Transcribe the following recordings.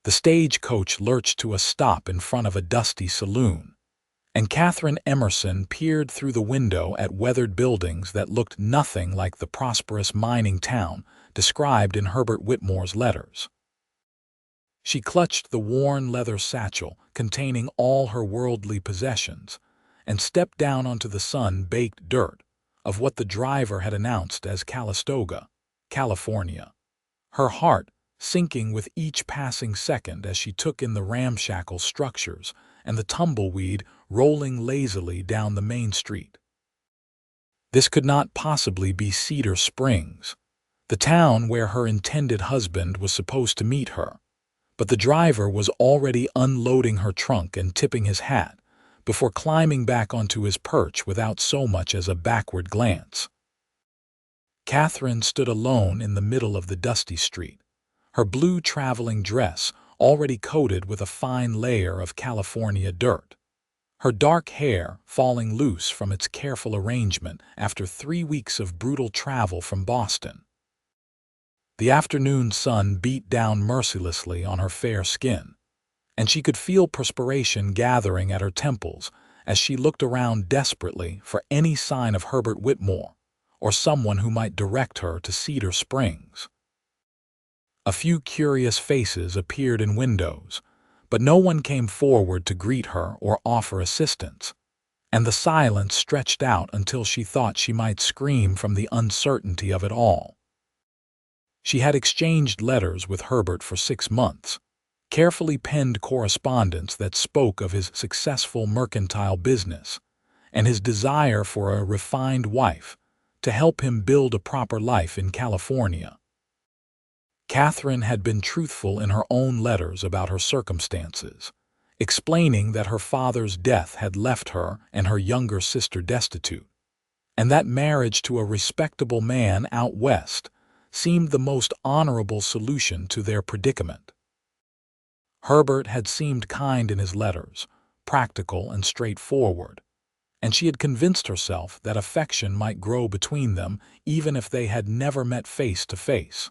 The stagecoach lurched to a stop in front of a dusty saloon, and Catherine Emerson peered through the window at weathered buildings that looked nothing like the prosperous mining town described in Herbert Whitmore's letters. She clutched the worn leather satchel containing all her worldly possessions and stepped down onto the sun-baked dirt of what the driver had announced as Calistoga, California, her heart sinking with each passing second as she took in the ramshackle structures and the tumbleweed rolling lazily down the main street. This could not possibly be Cedar Springs, the town where her intended husband was supposed to meet her, but the driver was already unloading her trunk and tipping his hat before climbing back onto his perch without so much as a backward glance. Catherine stood alone in the middle of the dusty street, her blue traveling dress already coated with a fine layer of California dirt, her dark hair falling loose from its careful arrangement after 3 weeks of brutal travel from Boston. The afternoon sun beat down mercilessly on her fair skin, and she could feel perspiration gathering at her temples as she looked around desperately for any sign of Herbert Whitmore or someone who might direct her to Cedar Springs. A few curious faces appeared in windows, but no one came forward to greet her or offer assistance, and the silence stretched out until she thought she might scream from the uncertainty of it all. She had exchanged letters with Herbert for 6 months, carefully penned correspondence that spoke of his successful mercantile business and his desire for a refined wife to help him build a proper life in California. Catherine had been truthful in her own letters about her circumstances, explaining that her father's death had left her and her younger sister destitute, and that marriage to a respectable man out west seemed the most honorable solution to their predicament. Herbert had seemed kind in his letters, practical and straightforward, and she had convinced herself that affection might grow between them even if they had never met face to face.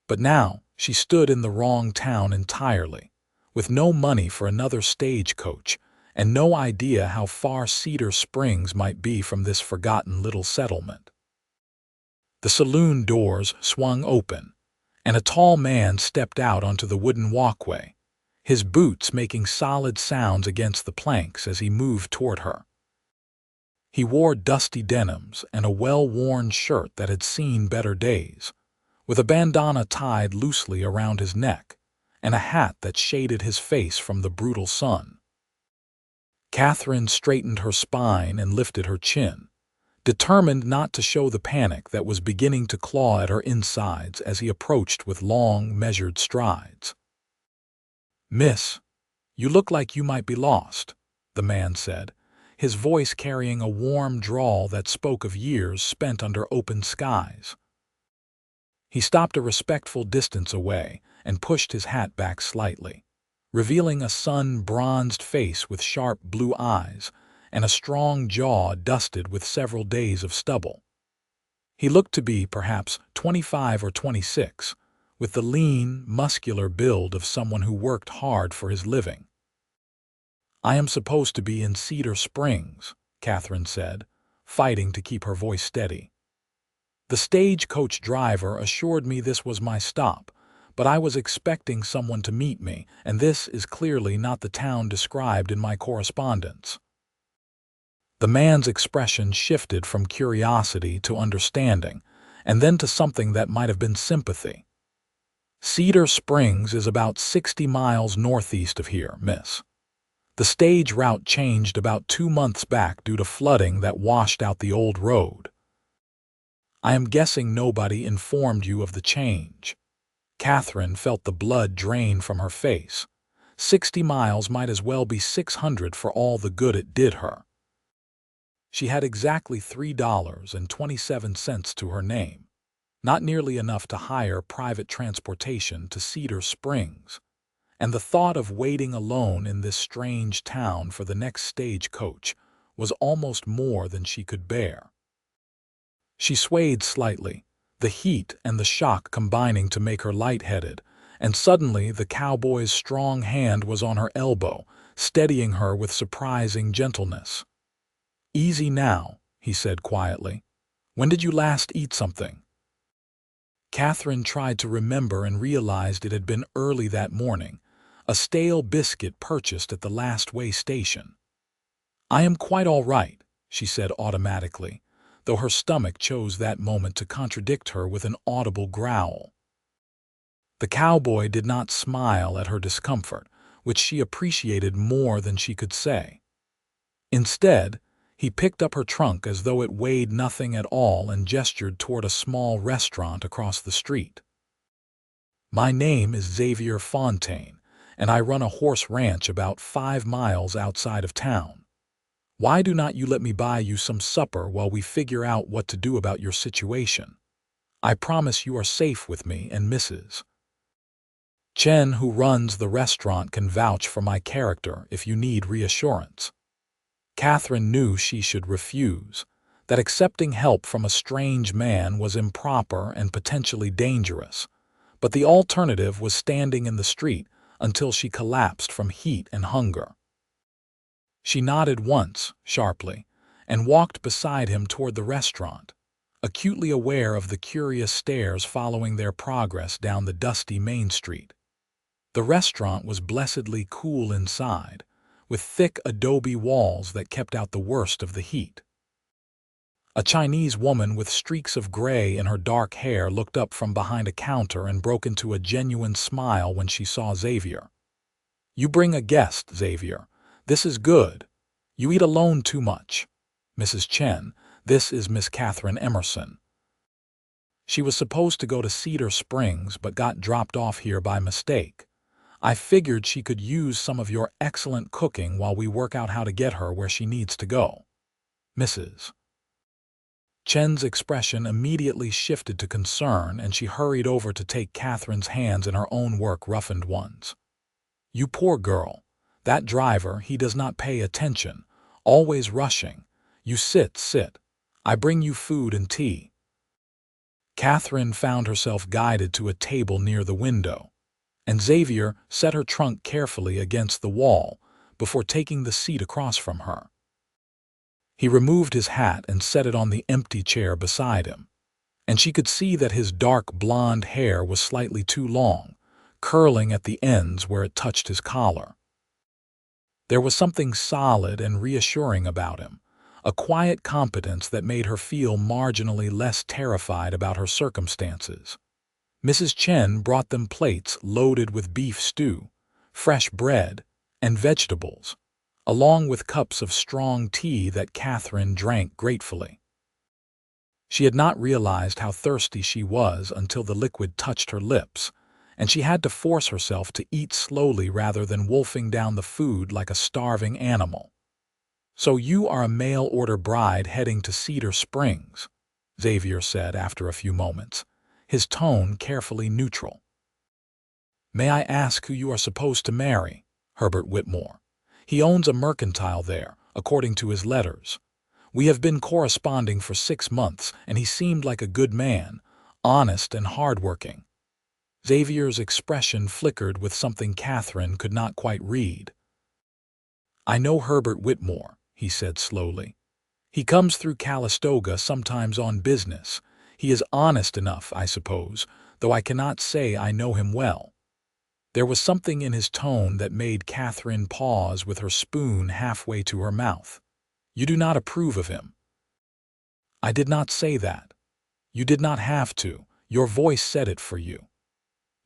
But now she stood in the wrong town entirely, with no money for another stagecoach and no idea how far Cedar Springs might be from this forgotten little settlement. The saloon doors swung open, and a tall man stepped out onto the wooden walkway, his boots making solid sounds against the planks as he moved toward her. He wore dusty denims and a well-worn shirt that had seen better days, with a bandana tied loosely around his neck and a hat that shaded his face from the brutal sun. Catherine straightened her spine and lifted her chin, determined not to show the panic that was beginning to claw at her insides as he approached with long, measured strides. "Miss, you look like you might be lost," the man said, his voice carrying a warm drawl that spoke of years spent under open skies. He stopped a respectful distance away and pushed his hat back slightly, revealing a sun-bronzed face with sharp blue eyes and a strong jaw dusted with several days of stubble. He looked to be perhaps 25 or 26, with the lean, muscular build of someone who worked hard for his living. "I am supposed to be in Cedar Springs," Catherine said, fighting to keep her voice steady. "The stagecoach driver assured me this was my stop, but I was expecting someone to meet me, and this is clearly not the town described in my correspondence." The man's expression shifted from curiosity to understanding, and then to something that might have been sympathy. "Cedar Springs is about 60 miles northeast of here, miss. The stage route changed about 2 months back due to flooding that washed out the old road. I am guessing nobody informed you of the change." Catherine felt the blood drain from her face. 60 miles might as well be 600 for all the good it did her. She had exactly $3.27 to her name, not nearly enough to hire private transportation to Cedar Springs, and the thought of waiting alone in this strange town for the next stagecoach was almost more than she could bear. She swayed slightly, the heat and the shock combining to make her lightheaded, and suddenly the cowboy's strong hand was on her elbow, steadying her with surprising gentleness. "Easy now," he said quietly. "When did you last eat something?" Catherine tried to remember and realized it had been early that morning, a stale biscuit purchased at the last way station. "I am quite all right," she said automatically, though her stomach chose that moment to contradict her with an audible growl. The cowboy did not smile at her discomfort, which she appreciated more than she could say. Instead, he picked up her trunk as though it weighed nothing at all and gestured toward a small restaurant across the street. "My name is Xavier Fontaine, and I run a horse ranch about 5 miles outside of town. Why do not you let me buy you some supper while we figure out what to do about your situation? I promise you are safe with me and Mrs. Chen, who runs the restaurant, can vouch for my character if you need reassurance." Catherine knew she should refuse, that accepting help from a strange man was improper and potentially dangerous, but the alternative was standing in the street until she collapsed from heat and hunger. She nodded once, sharply, and walked beside him toward the restaurant, acutely aware of the curious stares following their progress down the dusty main street. The restaurant was blessedly cool inside, with thick adobe walls that kept out the worst of the heat. A Chinese woman with streaks of gray in her dark hair looked up from behind a counter and broke into a genuine smile when she saw Xavier. "You bring a guest, Xavier. This is good. You eat alone too much. Mrs. Chen, this is Miss Catherine Emerson. She was supposed to go to Cedar Springs but got dropped off here by mistake. I figured she could use some of your excellent cooking while we work out how to get her where she needs to go." Mrs. Chen's expression immediately shifted to concern, and she hurried over to take Catherine's hands in her own work-roughened ones. "You poor girl. That driver, he does not pay attention, always rushing. You sit. I bring you food and tea." Catherine found herself guided to a table near the window, and Xavier set her trunk carefully against the wall before taking the seat across from her. He removed his hat and set it on the empty chair beside him, and she could see that his dark blonde hair was slightly too long, curling at the ends where it touched his collar. There was something solid and reassuring about him, a quiet competence that made her feel marginally less terrified about her circumstances. Mrs. Chen brought them plates loaded with beef stew, fresh bread, and vegetables, along with cups of strong tea that Catherine drank gratefully. She had not realized how thirsty she was until the liquid touched her lips, and she had to force herself to eat slowly rather than wolfing down the food like a starving animal. "So you are a mail-order bride heading to Cedar Springs," Xavier said after a few moments, his tone carefully neutral. "May I ask who you are supposed to marry?" "Herbert Whitmore. He owns a mercantile there, according to his letters. We have been corresponding for 6 months, and he seemed like a good man, honest and hardworking." Xavier's expression flickered with something Catherine could not quite read. "I know Herbert Whitmore," he said slowly. "He comes through Calistoga sometimes on business. He is honest enough, I suppose, though I cannot say I know him well." There was something in his tone that made Catherine pause with her spoon halfway to her mouth. "You do not approve of him." "I did not say that. You did not have to. Your voice said it for you."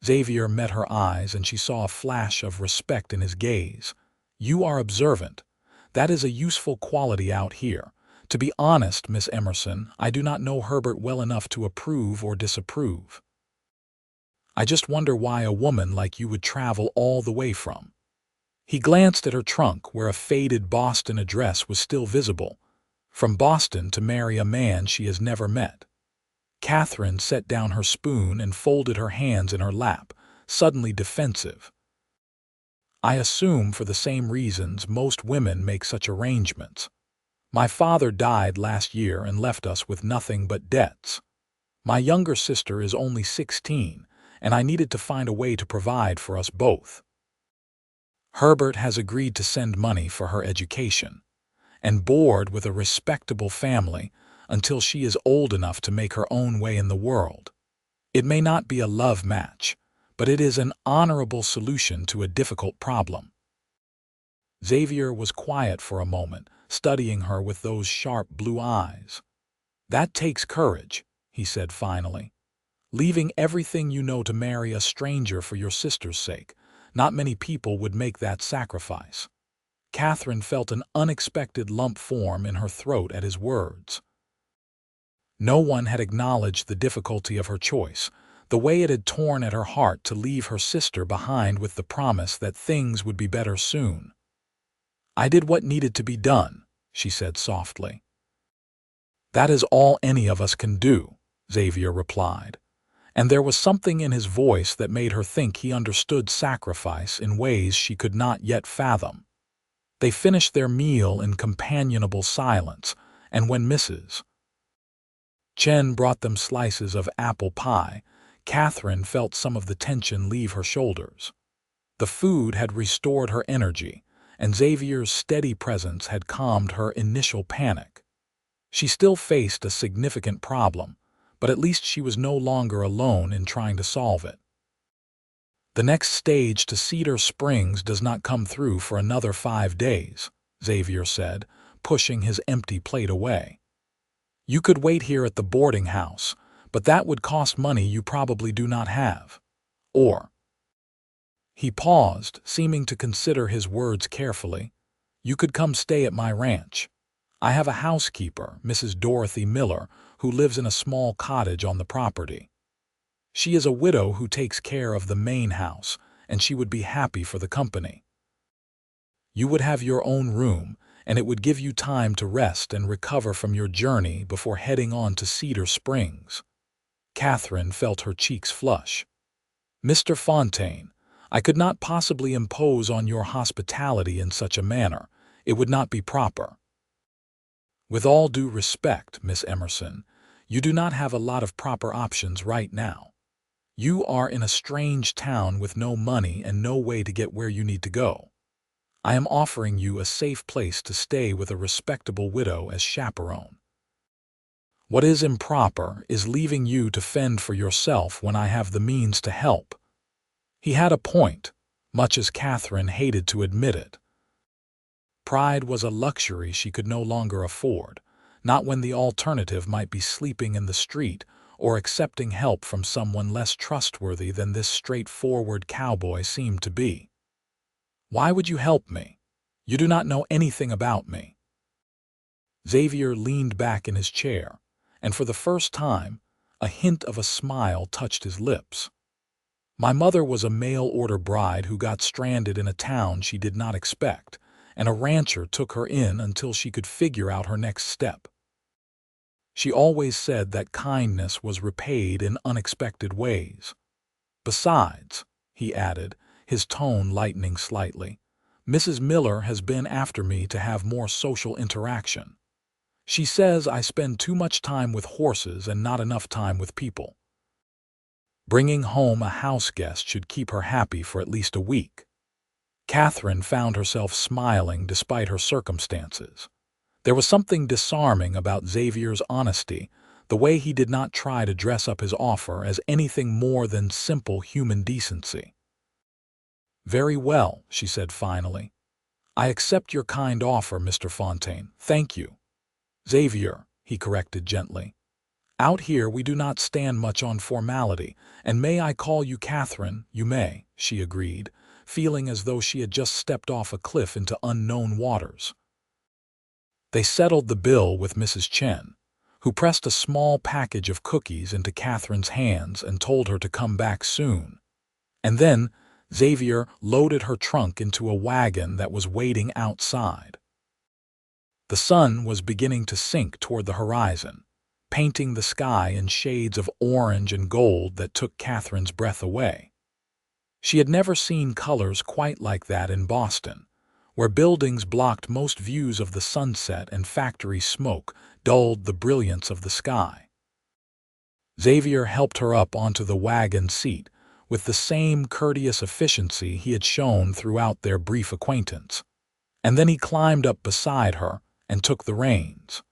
Xavier met her eyes, and she saw a flash of respect in his gaze. "You are observant. That is a useful quality out here. To be honest, Miss Emerson, I do not know Herbert well enough to approve or disapprove. I just wonder why a woman like you would travel all the way from—" He glanced at her trunk where a faded Boston address was still visible. "From Boston to marry a man she has never met." Catherine set down her spoon and folded her hands in her lap, suddenly defensive. "I assume for the same reasons most women make such arrangements. My father died last year and left us with nothing but debts. My younger sister is only 16, and I needed to find a way to provide for us both. Herbert has agreed to send money for her education and board with a respectable family until she is old enough to make her own way in the world. It may not be a love match, but it is an honorable solution to a difficult problem. Xavier was quiet for a moment, studying her with those sharp blue eyes. "That takes courage," he said finally. "Leaving everything you know to marry a stranger for your sister's sake. Not many people would make that sacrifice." Catherine felt an unexpected lump form in her throat at his words. No one had acknowledged the difficulty of her choice, the way it had torn at her heart to leave her sister behind with the promise that things would be better soon. "I did what needed to be done," she said softly. "That is all any of us can do," Xavier replied, and there was something in his voice that made her think he understood sacrifice in ways she could not yet fathom. They finished their meal in companionable silence, and when Mrs. Chen brought them slices of apple pie, Catherine felt some of the tension leave her shoulders. The food had restored her energy, and Xavier's steady presence had calmed her initial panic. She still faced a significant problem, but at least she was no longer alone in trying to solve it. "The next stage to Cedar Springs does not come through for another 5 days," Xavier said, pushing his empty plate away. "You could wait here at the boarding house, but that would cost money you probably do not have. Or—" he paused, seeming to consider his words carefully. "You could come stay at my ranch. I have a housekeeper, Mrs. Dorothy Miller, who lives in a small cottage on the property. She is a widow who takes care of the main house, and she would be happy for the company. You would have your own room, and it would give you time to rest and recover from your journey before heading on to Cedar Springs." Catherine felt her cheeks flush. "Mr. Fontaine, I could not possibly impose on your hospitality in such a manner. It would not be proper." "With all due respect, Miss Emerson, you do not have a lot of proper options right now. You are in a strange town with no money and no way to get where you need to go. I am offering you a safe place to stay with a respectable widow as chaperone. What is improper is leaving you to fend for yourself when I have the means to help." He had a point, much as Catherine hated to admit it. Pride was a luxury she could no longer afford, not when the alternative might be sleeping in the street or accepting help from someone less trustworthy than this straightforward cowboy seemed to be. "Why would you help me? You do not know anything about me." Xavier leaned back in his chair, and for the first time, a hint of a smile touched his lips. "My mother was a mail-order bride who got stranded in a town she did not expect, and a rancher took her in until she could figure out her next step. She always said that kindness was repaid in unexpected ways. Besides," he added, his tone lightening slightly, "Mrs. Miller has been after me to have more social interaction. She says I spend too much time with horses and not enough time with people. Bringing home a house guest should keep her happy for at least a week." Catherine found herself smiling despite her circumstances. There was something disarming about Xavier's honesty, the way he did not try to dress up his offer as anything more than simple human decency. "Very well," she said finally. "I accept your kind offer, Mr. Fontaine. Thank you." "Xavier," he corrected gently. "Out here we do not stand much on formality, and may I call you Catherine?" "You may," she agreed, feeling as though she had just stepped off a cliff into unknown waters. They settled the bill with Mrs. Chen, who pressed a small package of cookies into Catherine's hands and told her to come back soon. And then Xavier loaded her trunk into a wagon that was waiting outside. The sun was beginning to sink toward the horizon, painting the sky in shades of orange and gold that took Catherine's breath away. She had never seen colors quite like that in Boston, where buildings blocked most views of the sunset and factory smoke dulled the brilliance of the sky. Xavier helped her up onto the wagon seat, with the same courteous efficiency he had shown throughout their brief acquaintance. And then he climbed up beside her and took the reins.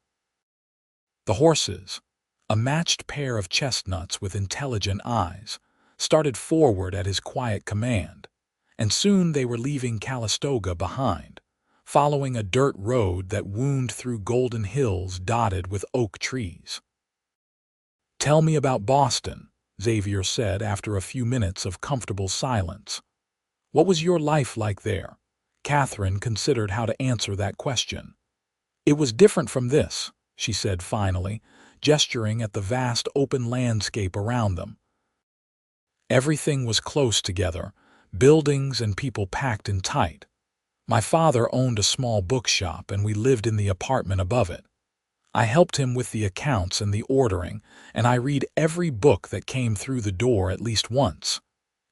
The horses, a matched pair of chestnuts with intelligent eyes, started forward at his quiet command, and soon they were leaving Calistoga behind, following a dirt road that wound through golden hills dotted with oak trees. "Tell me about Boston," Xavier said after a few minutes of comfortable silence. "What was your life like there?" Catherine considered how to answer that question. "It was different from this," she said finally, gesturing at the vast open landscape around them. Everything was close together, buildings and people packed in tight. My father owned a small bookshop and we lived in the apartment above it. I helped him with the accounts and the ordering, and I read every book that came through the door at least once.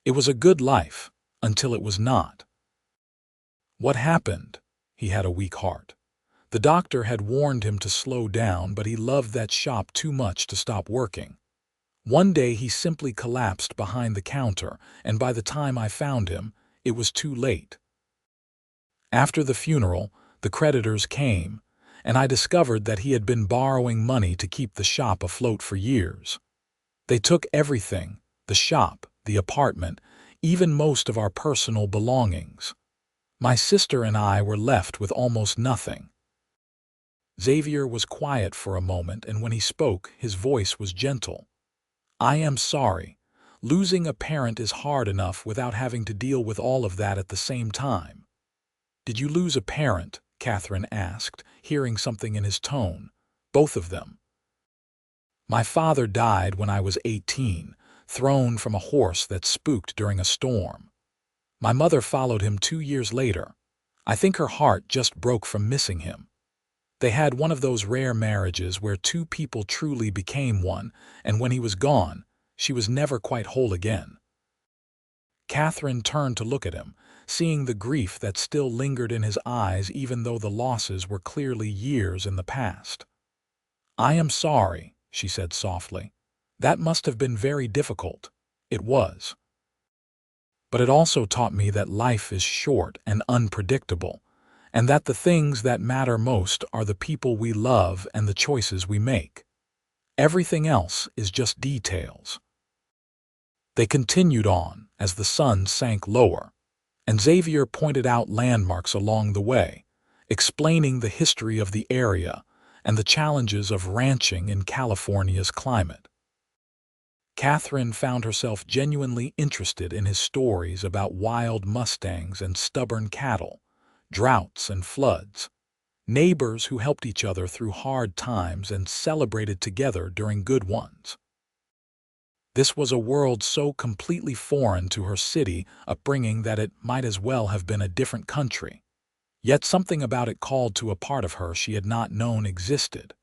It was a good life, until it was not. What happened? He had a weak heart. The doctor had warned him to slow down, but he loved that shop too much to stop working. One day he simply collapsed behind the counter, and by the time I found him, it was too late. After the funeral, the creditors came, and I discovered that he had been borrowing money to keep the shop afloat for years. They took everything, the shop, the apartment, even most of our personal belongings. My sister and I were left with almost nothing. Xavier was quiet for a moment, and when he spoke, his voice was gentle. "I am sorry. Losing a parent is hard enough without having to deal with all of that at the same time." "Did you lose a parent?" Catherine asked, hearing something in his tone. "Both of them." "My father died when I was 18, thrown from a horse that spooked during a storm. My mother followed him 2 years later. I think her heart just broke from missing him. They had one of those rare marriages where two people truly became one, and when he was gone, she was never quite whole again." Catherine turned to look at him, seeing the grief that still lingered in his eyes even though the losses were clearly years in the past. "I am sorry," she said softly. "That must have been very difficult." It was. "But it also taught me that life is short and unpredictable, and that the things that matter most are the people we love and the choices we make. Everything else is just details." They continued on as the sun sank lower, and Xavier pointed out landmarks along the way, explaining the history of the area and the challenges of ranching in California's climate. Catherine found herself genuinely interested in his stories about wild mustangs and stubborn cattle, droughts and floods, neighbors who helped each other through hard times and celebrated together during good ones. This was a world so completely foreign to her city upbringing that it might as well have been a different country. Yet something about it called to a part of her she had not known existed.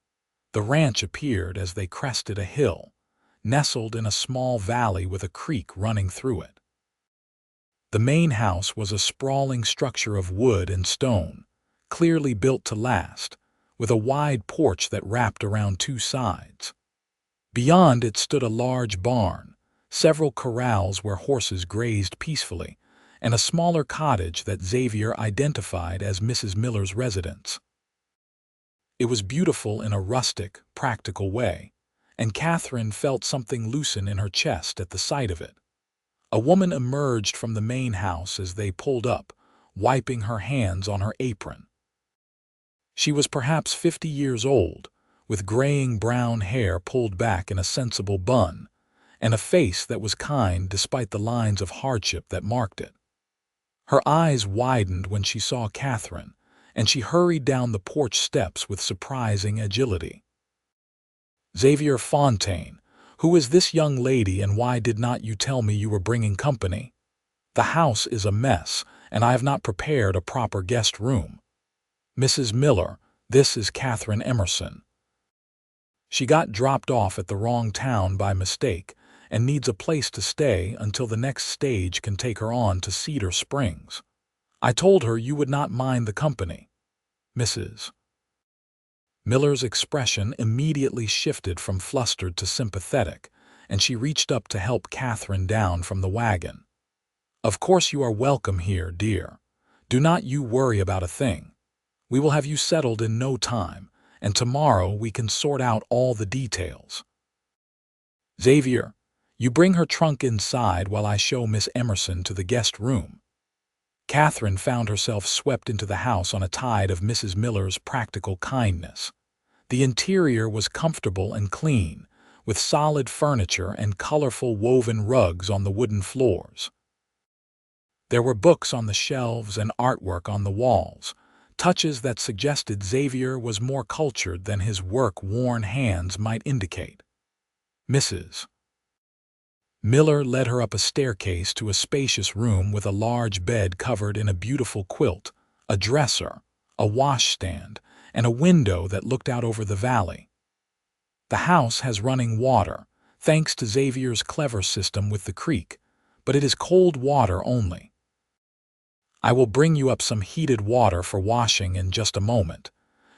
The ranch appeared as they crested a hill, nestled in a small valley with a creek running through it. The main house was a sprawling structure of wood and stone, clearly built to last, with a wide porch that wrapped around 2 sides. Beyond it stood a large barn, several corrals where horses grazed peacefully, and a smaller cottage that Xavier identified as Mrs. Miller's residence. It was beautiful in a rustic, practical way, and Catherine felt something loosen in her chest at the sight of it. A woman emerged from the main house as they pulled up, wiping her hands on her apron. She was perhaps 50 years old, with graying brown hair pulled back in a sensible bun, and a face that was kind despite the lines of hardship that marked it. Her eyes widened when she saw Catherine, and she hurried down the porch steps with surprising agility. "Xavier Fontaine, who is this young lady and why did not you tell me you were bringing company? The house is a mess, and I have not prepared a proper guest room. Mrs. Miller, this is Catherine Emerson. She got dropped off at the wrong town by mistake and needs a place to stay until the next stage can take her on to Cedar Springs. I told her you would not mind the company. Mrs. Miller's expression immediately shifted from flustered to sympathetic, and she reached up to help Catherine down from the wagon. "Of course you are welcome here, dear. Do not you worry about a thing. We will have you settled in no time, and tomorrow we can sort out all the details. Xavier, you bring her trunk inside while I show Miss Emerson to the guest room." Catherine found herself swept into the house on a tide of Mrs. Miller's practical kindness. The interior was comfortable and clean, with solid furniture and colorful woven rugs on the wooden floors. There were books on the shelves and artwork on the walls, touches that suggested Xavier was more cultured than his work-worn hands might indicate. Mrs. Miller led her up a staircase to a spacious room with a large bed covered in a beautiful quilt, a dresser, a washstand, and a window that looked out over the valley. "The house has running water, thanks to Xavier's clever system with the creek, but it is cold water only. I will bring you up some heated water for washing in just a moment.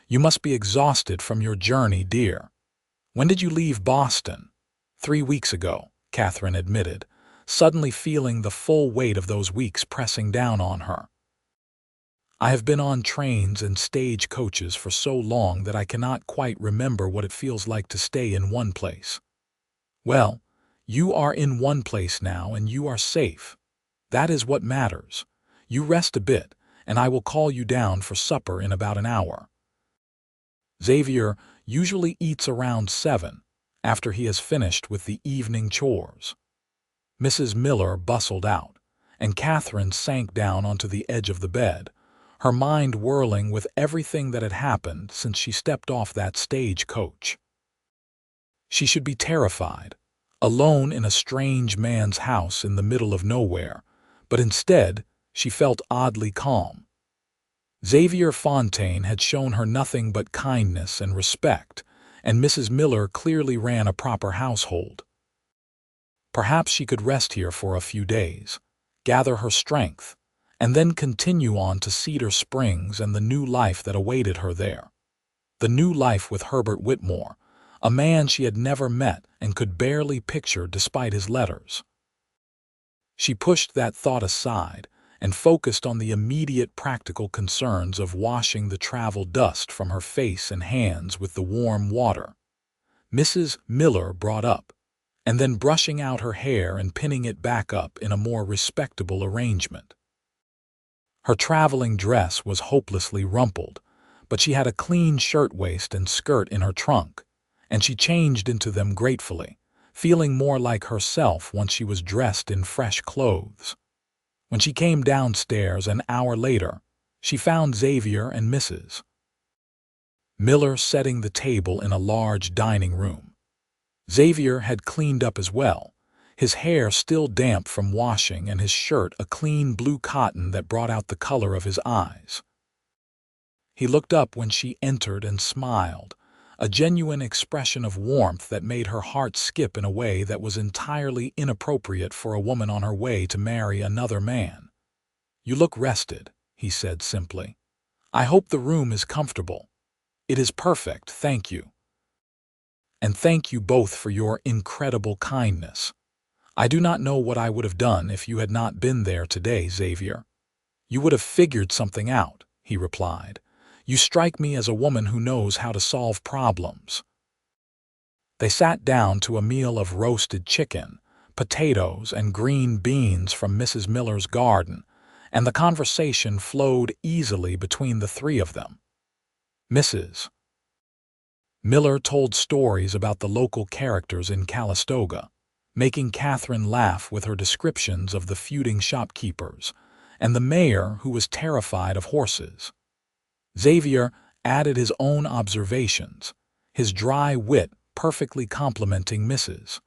You must be exhausted from your journey, dear. When did you leave Boston?" 3 weeks ago, Catherine admitted, suddenly feeling the full weight of those weeks pressing down on her. "I have been on trains and stage coaches for so long that I cannot quite remember what it feels like to stay in one place." "Well, you are in one place now and you are safe. That is what matters. You rest a bit, and I will call you down for supper in about an hour." Xavier usually eats around 7, after he has finished with the evening chores. Mrs. Miller bustled out, and Catherine sank down onto the edge of the bed, her mind whirling with everything that had happened since she stepped off that stage coach. She should be terrified, alone in a strange man's house in the middle of nowhere, but instead she felt oddly calm. Xavier Fontaine had shown her nothing but kindness and respect, and Mrs. Miller clearly ran a proper household. Perhaps she could rest here for a few days, gather her strength, and then continue on to Cedar Springs and the new life that awaited her there. The new life with Herbert Whitmore, a man she had never met and could barely picture despite his letters. She pushed that thought aside and focused on the immediate practical concerns of washing the travel dust from her face and hands with the warm water Mrs. Miller brought up, and then brushing out her hair and pinning it back up in a more respectable arrangement. Her traveling dress was hopelessly rumpled, but she had a clean shirtwaist and skirt in her trunk, and she changed into them gratefully, feeling more like herself once she was dressed in fresh clothes. When she came downstairs an hour later, she found Xavier and Mrs. Miller setting the table in a large dining room. Xavier had cleaned up as well, his hair still damp from washing and his shirt a clean blue cotton that brought out the color of his eyes. He looked up when she entered and smiled, a genuine expression of warmth that made her heart skip in a way that was entirely inappropriate for a woman on her way to marry another man. "You look rested," he said simply. "I hope the room is comfortable." "It is perfect, thank you." "And thank you both for your incredible kindness. I do not know what I would have done if you had not been there today, Xavier." "You would have figured something out," he replied. "You strike me as a woman who knows how to solve problems." They sat down to a meal of roasted chicken, potatoes, and green beans from Mrs. Miller's garden, and the conversation flowed easily between the three of them. Mrs. Miller told stories about the local characters in Calistoga, making Catherine laugh with her descriptions of the feuding shopkeepers and the mayor who was terrified of horses. Xavier added his own observations, his dry wit perfectly complementing Mrs.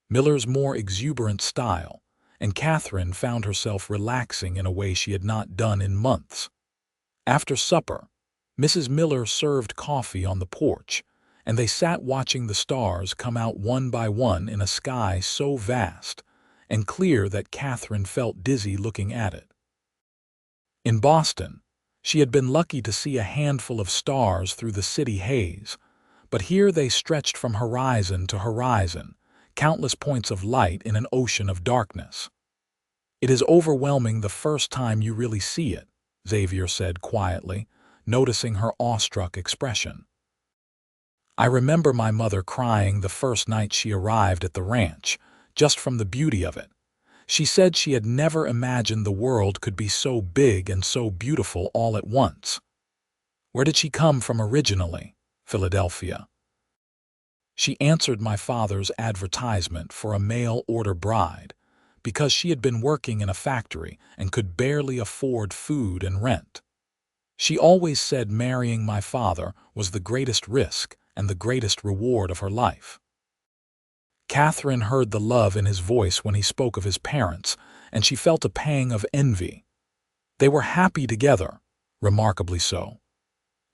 Miller's more exuberant style, and Catherine found herself relaxing in a way she had not done in months. After supper, Mrs. Miller served coffee on the porch, and they sat watching the stars come out one by one in a sky so vast and clear that Catherine felt dizzy looking at it. In Boston, she had been lucky to see a handful of stars through the city haze, but here they stretched from horizon to horizon, countless points of light in an ocean of darkness. "It is overwhelming the first time you really see it," Xavier said quietly, noticing her awestruck expression. "I remember my mother crying the first night she arrived at the ranch, just from the beauty of it. She said she had never imagined the world could be so big and so beautiful all at once." "Where did she come from originally?" "Philadelphia." "She answered my father's advertisement for a mail-order bride because she had been working in a factory and could barely afford food and rent. She always said marrying my father was the greatest risk and the greatest reward of her life." Catherine heard the love in his voice when he spoke of his parents, and she felt a pang of envy. They were happy together, remarkably so.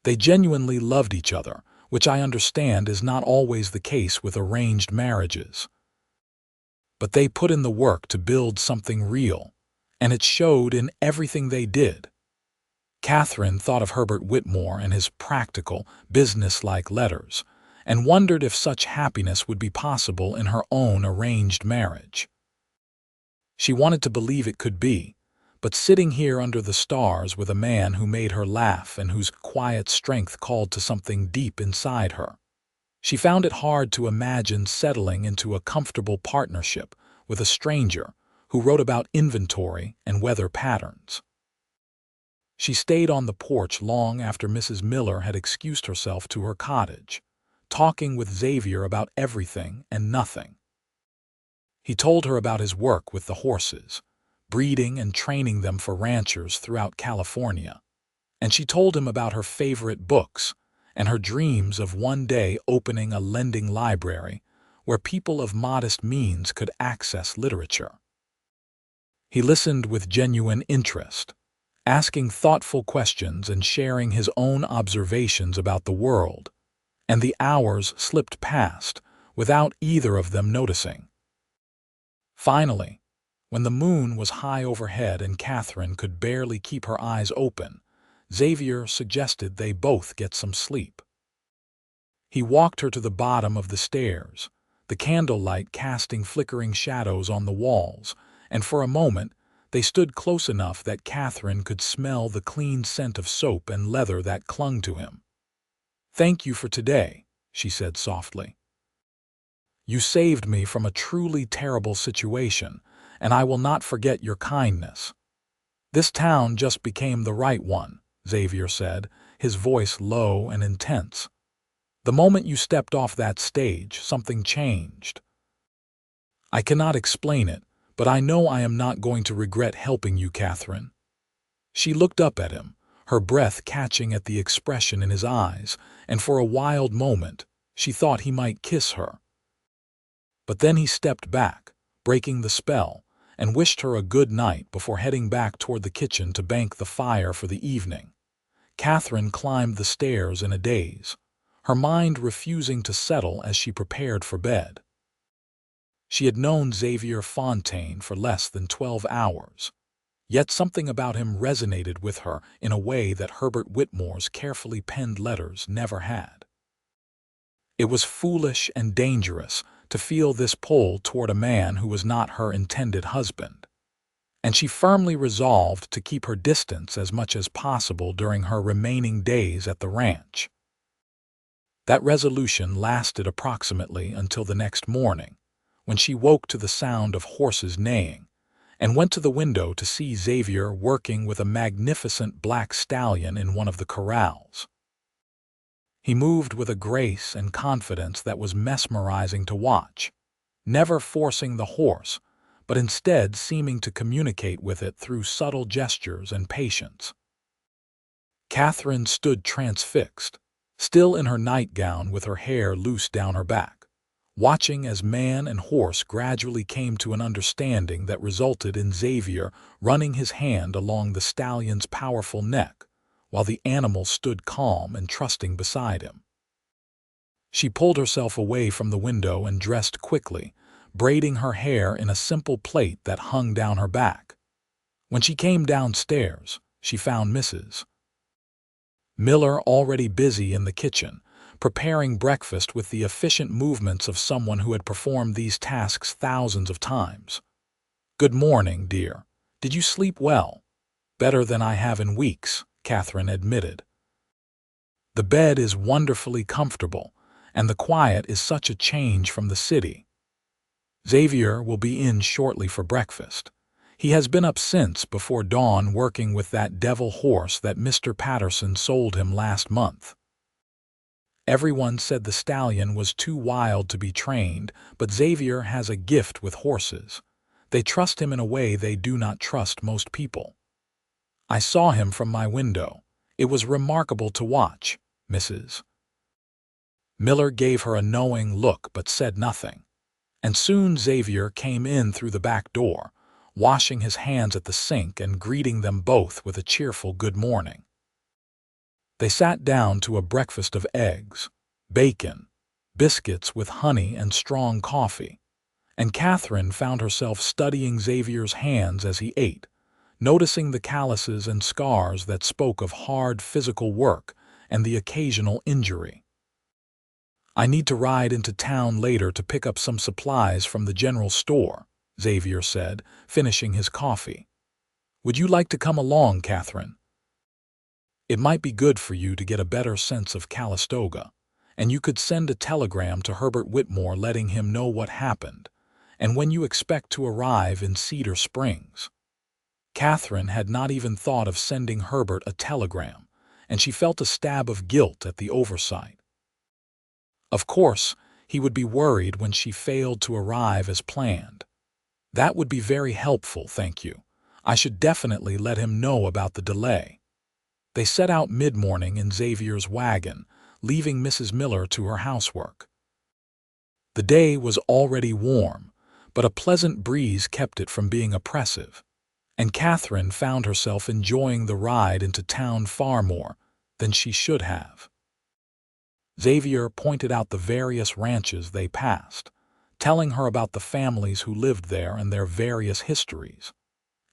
They genuinely loved each other, which I understand is not always the case with arranged marriages. But they put in the work to build something real, and it showed in everything they did. Catherine thought of Herbert Whitmore and his practical, business-like letters, and wondered if such happiness would be possible in her own arranged marriage. She wanted to believe it could be, but sitting here under the stars with a man who made her laugh and whose quiet strength called to something deep inside her, she found it hard to imagine settling into a comfortable partnership with a stranger who wrote about inventory and weather patterns. She stayed on the porch long after Mrs. Miller had excused herself to her cottage, talking with Xavier about everything and nothing. He told her about his work with the horses, breeding and training them for ranchers throughout California, and she told him about her favorite books and her dreams of one day opening a lending library where people of modest means could access literature. He listened with genuine interest, asking thoughtful questions and sharing his own observations about the world, and the hours slipped past without either of them noticing. Finally, when the moon was high overhead and Catherine could barely keep her eyes open, Xavier suggested they both get some sleep. He walked her to the bottom of the stairs, the candlelight casting flickering shadows on the walls, and for a moment they stood close enough that Catherine could smell the clean scent of soap and leather that clung to him. "Thank you for today," she said softly. "You saved me from a truly terrible situation, and I will not forget your kindness." "This town just became the right one," Xavier said, his voice low and intense. "The moment you stepped off that stage, something changed. I cannot explain it, but I know I am not going to regret helping you, Catherine." She looked up at him, her breath catching at the expression in his eyes, and for a wild moment she thought he might kiss her. But then he stepped back, breaking the spell, and wished her a good night before heading back toward the kitchen to bank the fire for the evening. Catherine climbed the stairs in a daze, her mind refusing to settle as she prepared for bed. She had known Xavier Fontaine for less than 12 hours, yet something about him resonated with her in a way that Herbert Whitmore's carefully penned letters never had. It was foolish and dangerous to feel this pull toward a man who was not her intended husband, and she firmly resolved to keep her distance as much as possible during her remaining days at the ranch. That resolution lasted approximately until the next morning, when she woke to the sound of horses neighing, and went to the window to see Xavier working with a magnificent black stallion in one of the corrals. He moved with a grace and confidence that was mesmerizing to watch, never forcing the horse, but instead seeming to communicate with it through subtle gestures and patience. Catherine stood transfixed, still in her nightgown with her hair loose down her back, watching as man and horse gradually came to an understanding that resulted in Xavier running his hand along the stallion's powerful neck, while the animal stood calm and trusting beside him. She pulled herself away from the window and dressed quickly, braiding her hair in a simple plait that hung down her back. When she came downstairs, she found Mrs. Miller already busy in the kitchen, preparing breakfast with the efficient movements of someone who had performed these tasks thousands of times. "Good morning, dear. Did you sleep well?" "Better than I have in weeks," Catherine admitted. "The bed is wonderfully comfortable, and the quiet is such a change from the city. Xavier will be in shortly for breakfast. He has been up since before dawn working with that devil horse that Mr. Patterson sold him last month." Everyone said the stallion was too wild to be trained, but Xavier has a gift with horses. They trust him in a way they do not trust most people. "I saw him from my window. It was remarkable to watch, Mrs. Miller gave her a knowing look but said nothing. And soon Xavier came in through the back door, washing his hands at the sink and greeting them both with a cheerful good morning. They sat down to a breakfast of eggs, bacon, biscuits with honey and strong coffee, and Catherine found herself studying Xavier's hands as he ate, noticing the calluses and scars that spoke of hard physical work and the occasional injury. "I need to ride into town later to pick up some supplies from the general store," Xavier said, finishing his coffee. "Would you like to come along, Catherine? It might be good for you to get a better sense of Calistoga, and you could send a telegram to Herbert Whitmore letting him know what happened, and when you expect to arrive in Cedar Springs." Catherine had not even thought of sending Herbert a telegram, and she felt a stab of guilt at the oversight. Of course, he would be worried when she failed to arrive as planned. "That would be very helpful, thank you. I should definitely let him know about the delay." They set out mid-morning in Xavier's wagon, leaving Mrs. Miller to her housework. The day was already warm, but a pleasant breeze kept it from being oppressive, and Catherine found herself enjoying the ride into town far more than she should have. Xavier pointed out the various ranches they passed, telling her about the families who lived there and their various histories,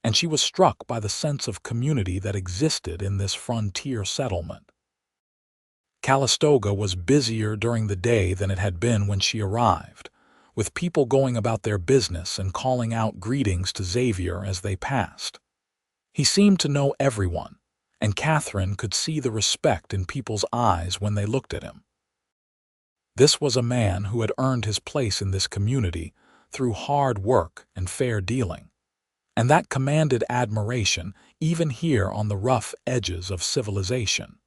and she was struck by the sense of community that existed in this frontier settlement. Calistoga was busier during the day than it had been when she arrived, with people going about their business and calling out greetings to Xavier as they passed. He seemed to know everyone, and Catherine could see the respect in people's eyes when they looked at him. This was a man who had earned his place in this community through hard work and fair dealing, and that commanded admiration even here on the rough edges of civilization.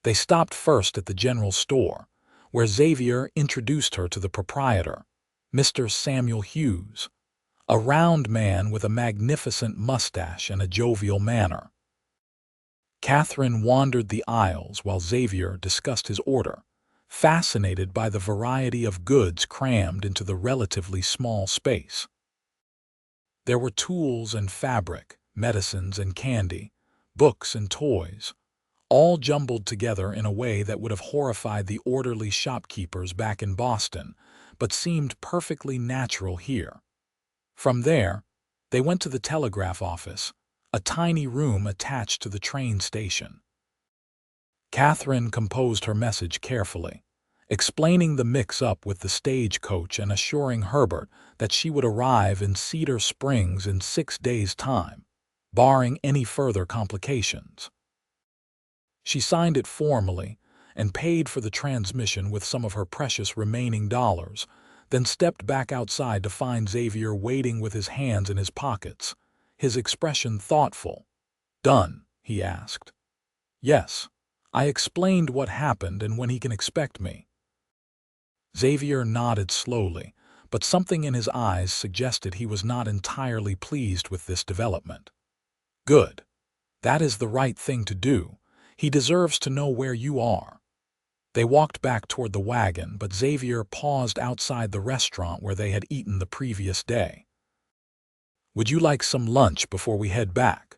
They stopped first at the general store, where Xavier introduced her to the proprietor, Mr. Samuel Hughes, a round man with a magnificent mustache and a jovial manner. Catherine wandered the aisles while Xavier discussed his order, fascinated by the variety of goods crammed into the relatively small space. There were tools and fabric, medicines and candy, books and toys, all jumbled together in a way that would have horrified the orderly shopkeepers back in Boston, but seemed perfectly natural here. From there, they went to the telegraph office, a tiny room attached to the train station. Catherine composed her message carefully, explaining the mix-up with the stagecoach and assuring Herbert that she would arrive in Cedar Springs in 6 days' time, barring any further complications. She signed it formally and paid for the transmission with some of her precious remaining dollars, then stepped back outside to find Xavier waiting with his hands in his pockets, his expression thoughtful. "Done?" he asked. "Yes. I explained what happened and when he can expect me." Xavier nodded slowly, but something in his eyes suggested he was not entirely pleased with this development. "Good. That is the right thing to do. He deserves to know where you are." They walked back toward the wagon, but Xavier paused outside the restaurant where they had eaten the previous day. "Would you like some lunch before we head back?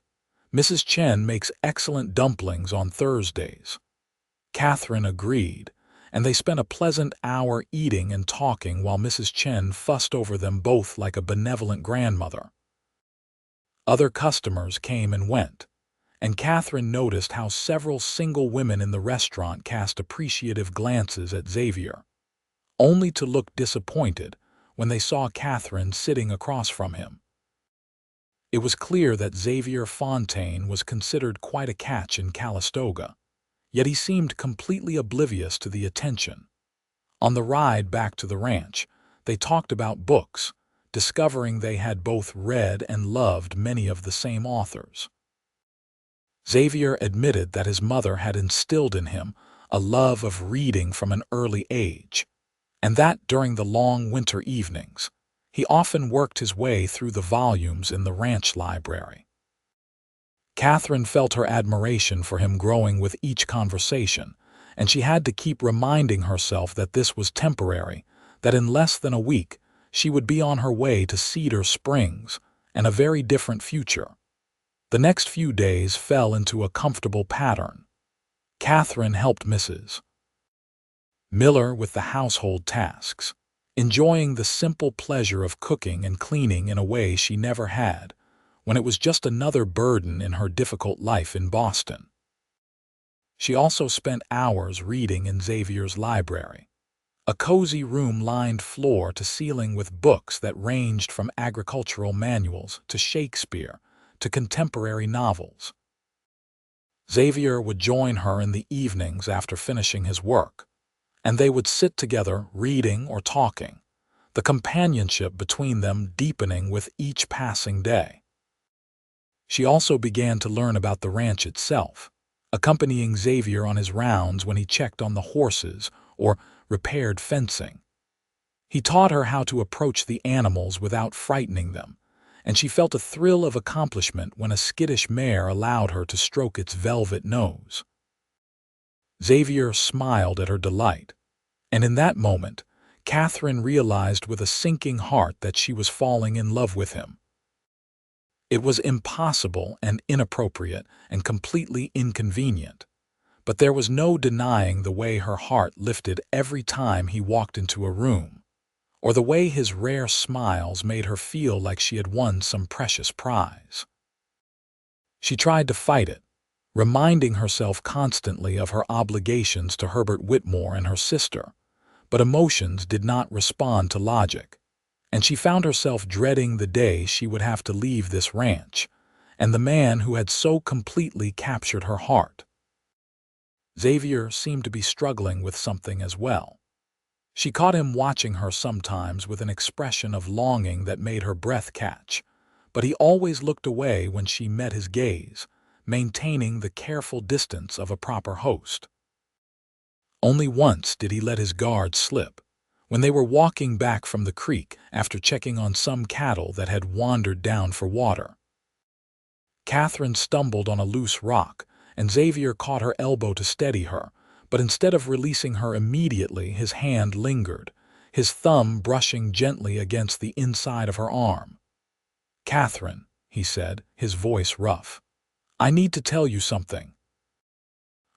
Mrs. Chen makes excellent dumplings on Thursdays." Catherine agreed, and they spent a pleasant hour eating and talking while Mrs. Chen fussed over them both like a benevolent grandmother. Other customers came and went, and Catherine noticed how several single women in the restaurant cast appreciative glances at Xavier, only to look disappointed when they saw Catherine sitting across from him. It was clear that Xavier Fontaine was considered quite a catch in Calistoga, yet he seemed completely oblivious to the attention. On the ride back to the ranch, they talked about books, discovering they had both read and loved many of the same authors. Xavier admitted that his mother had instilled in him a love of reading from an early age, and that during the long winter evenings, he often worked his way through the volumes in the ranch library. Catherine felt her admiration for him growing with each conversation, and she had to keep reminding herself that this was temporary, that in less than a week she would be on her way to Cedar Springs and a very different future. The next few days fell into a comfortable pattern. Catherine helped Mrs. Miller with the household tasks, enjoying the simple pleasure of cooking and cleaning in a way she never had, when it was just another burden in her difficult life in Boston. She also spent hours reading in Xavier's library, a cozy room lined floor to ceiling with books that ranged from agricultural manuals to Shakespeare to contemporary novels. Xavier would join her in the evenings after finishing his work, and they would sit together reading or talking, the companionship between them deepening with each passing day. She also began to learn about the ranch itself, accompanying Xavier on his rounds when he checked on the horses or repaired fencing. He taught her how to approach the animals without frightening them, and she felt a thrill of accomplishment when a skittish mare allowed her to stroke its velvet nose. Xavier smiled at her delight, and in that moment, Catherine realized with a sinking heart that she was falling in love with him. It was impossible and inappropriate and completely inconvenient, but there was no denying the way her heart lifted every time he walked into a room, or the way his rare smiles made her feel like she had won some precious prize. She tried to fight it, reminding herself constantly of her obligations to Herbert Whitmore and her sister, but emotions did not respond to logic, and she found herself dreading the day she would have to leave this ranch and the man who had so completely captured her heart. Xavier seemed to be struggling with something as well. She caught him watching her sometimes with an expression of longing that made her breath catch, but he always looked away when she met his gaze, maintaining the careful distance of a proper host. Only once did he let his guard slip, when they were walking back from the creek after checking on some cattle that had wandered down for water. Catherine stumbled on a loose rock, and Xavier caught her elbow to steady her, but instead of releasing her immediately, his hand lingered, his thumb brushing gently against the inside of her arm. "Catherine," he said, his voice rough, "I need to tell you something."